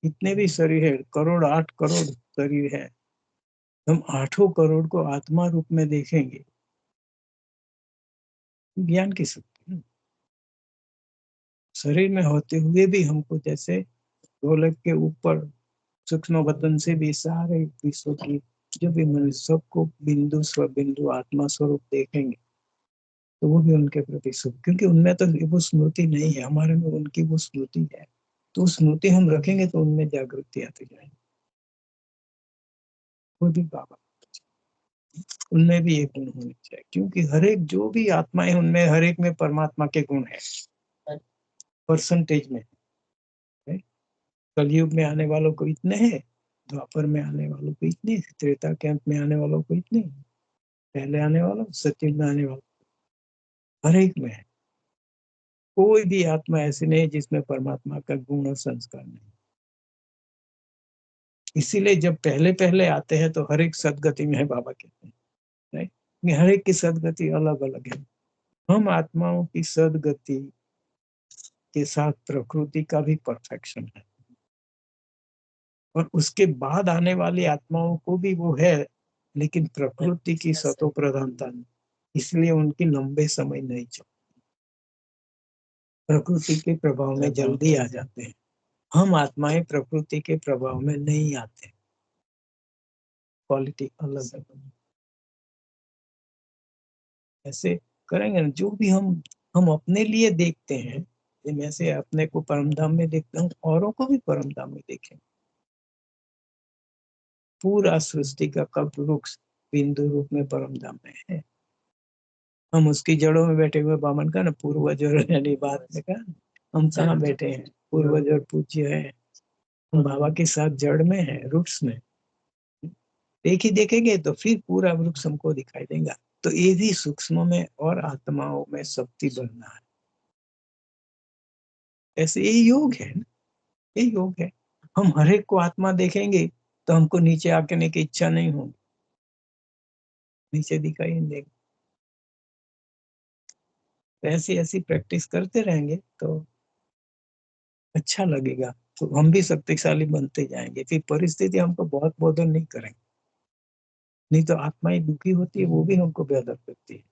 इतने भी शरीर है, 8 करोड़ शरीर है, हम 8 करोड़ को आत्मा रूप में देखेंगे, ज्ञान की शक्ति। शरीर में होते हुए भी हमको जैसे ढोलक के ऊपर सूक्ष्म बदन से भी सारे विश्व की जो भी मनुष्य सबको बिंदु स्व बिंदु आत्मा स्वरूप देखेंगे, तो वो भी उनके प्रति शुभ, क्योंकि उनमें तो वो स्मृति नहीं है, हमारे में उनकी वो स्मृति है। तो स्मृति हम रखेंगे तो उनमें जागृति आती जाएगी। वो भी बाबा, उनमें भी एक गुण होने चाहिए, क्योंकि हर एक जो भी आत्माएं उनमें हर एक में परमात्मा के गुण है, परसेंटेज में है। कलयुग में आने वालों को इतने हैं, द्वापर में आने वालों को इतने, त्रेता के अंत में आने वालों को इतने, पहले आने वालों, सतयुग में आने वालों, हर एक में है। कोई भी आत्मा ऐसी नहीं जिसमें परमात्मा का गुण और संस्कार नहीं। इसीलिए जब पहले पहले आते हैं तो हर एक सदगति में है, बाबा कहते हैं, राइट? हर एक की सदगति अलग अलग है। हम आत्माओं की सदगति के साथ प्रकृति का भी परफेक्शन है, और उसके बाद आने वाली आत्माओं को भी वो है, लेकिन प्रकृति की सतो प्रधानता नहीं, इसलिए उनकी लंबे समय नहीं चलती, प्रकृति के प्रभाव में जल्दी आ जाते हैं। हम आत्माएं प्रकृति के प्रभाव में नहीं आते, क्वालिटी अलग है। ऐसे करेंगे ना, जो भी हम अपने लिए देखते हैं, मैं से अपने को परमधाम में देखता हूँ, औरों को भी परमधाम में देखें। पूरा सृष्टि का कल्प वृक्ष बिंदु रूप में परम धाम में है। हम उसकी जड़ों में बैठे हुए बामन का ना पूर्वज और यानी बाद में का हम कहाँ बैठे हैं, पूर्वज और पूज्य है, हम बाबा के साथ जड़ में है, रूट्स में। देखेंगे तो फिर पूरा वृक्ष हमको दिखाई देगा। तो ये भी सूक्ष्म में और आत्माओं में शक्ति बनना है। ऐसे ये योग है ना, ये योग है। हम हर एक को आत्मा देखेंगे तो हमको नीचे आने की इच्छा नहीं होगी, नीचे दिखाई नहीं देगा। ऐसी ऐसी प्रैक्टिस करते रहेंगे तो अच्छा लगेगा, तो हम भी शक्तिशाली बनते जाएंगे। फिर परिस्थिति हमको बहुत बोधन नहीं करेंगे, नहीं तो आत्माएं दुखी होती है, वो भी हमको बेहतर करती है।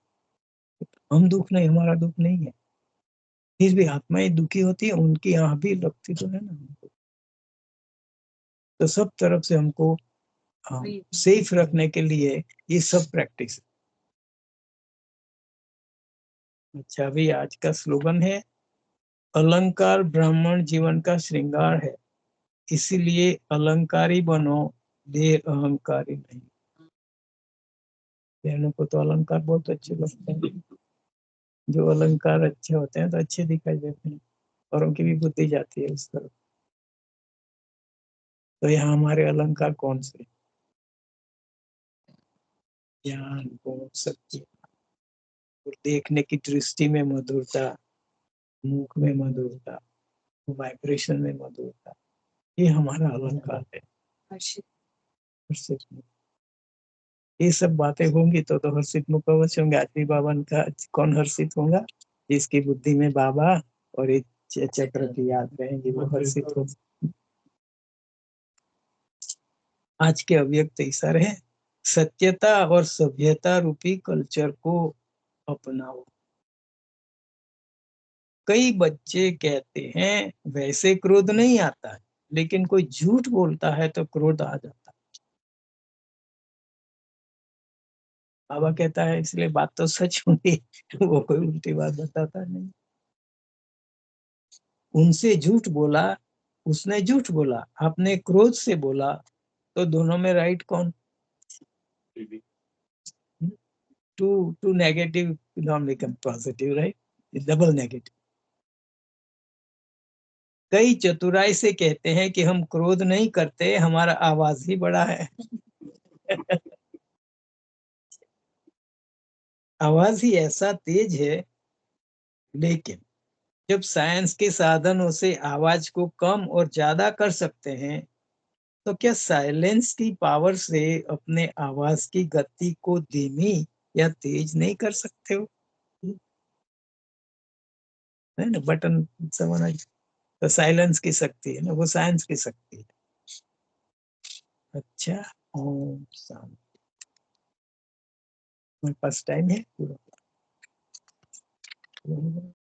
हम दुख नहीं, हमारा दुख नहीं है, फिर भी आत्माएं दुखी होती है, उनकी यहाँ भी लगती तो है ना हमको। तो सब तरफ से हमको सेफ रखने के लिए ये सब प्रैक्टिस। अच्छा, अभी आज का स्लोगन है, अलंकार ब्राह्मण जीवन का श्रृंगार है, इसीलिए अलंकारी बनो, देह अहंकारी नहीं। बहनों को तो अलंकार बहुत अच्छे लगते हैं, जो अलंकार अच्छे होते हैं तो अच्छे दिखाई देते हैं, औरों की भी बुद्धि जाती है उस तरफ। तो यहाँ हमारे अलंकार कौन से? ज्ञान, गुण, सत्य, और देखने की दृष्टि में मधुरता, मुख में मधुरता, वाइब्रेशन में मधुरता, ये हमारा अलंकार है। हर्षित मुख। ये सब बातें होंगी तो हर्षित मुख अवश्य होंगे। आदमी बाबा का कौन हर्षित होगा? जिसकी बुद्धि में बाबा और एक चक्र की याद रहेंगी, वो हर्षित हो। आज के अव्यक्त ईश्वर है, सत्यता और सभ्यता रूपी कल्चर को अपनाओ। कई बच्चे कहते हैं वैसे क्रोध नहीं आता है, लेकिन कोई झूठ बोलता है तो क्रोध आ जाता है। बाबा कहता है इसलिए बात तो सच होगी, वो कोई उल्टी बात बताता नहीं। उनसे झूठ बोला, उसने झूठ बोला, आपने क्रोध से बोला, तो दोनों में राइट कौन? Two negative non become positive, right? Double negative. कई चतुराई से कहते हैं कि हम क्रोध नहीं करते, हमारा आवाज ही बड़ा है। आवाज ही ऐसा तेज है, लेकिन जब साइंस के साधनों से आवाज को कम और ज्यादा कर सकते हैं, तो क्या साइलेंस की पावर से अपने आवाज की गति को धीमी या तेज नहीं कर सकते हो? है ना, बटन समझ। तो साइलेंस की शक्ति है ना, वो साइंस की शक्ति है। अच्छा, ओम शांति। मेरे पास टाइम है पूरा।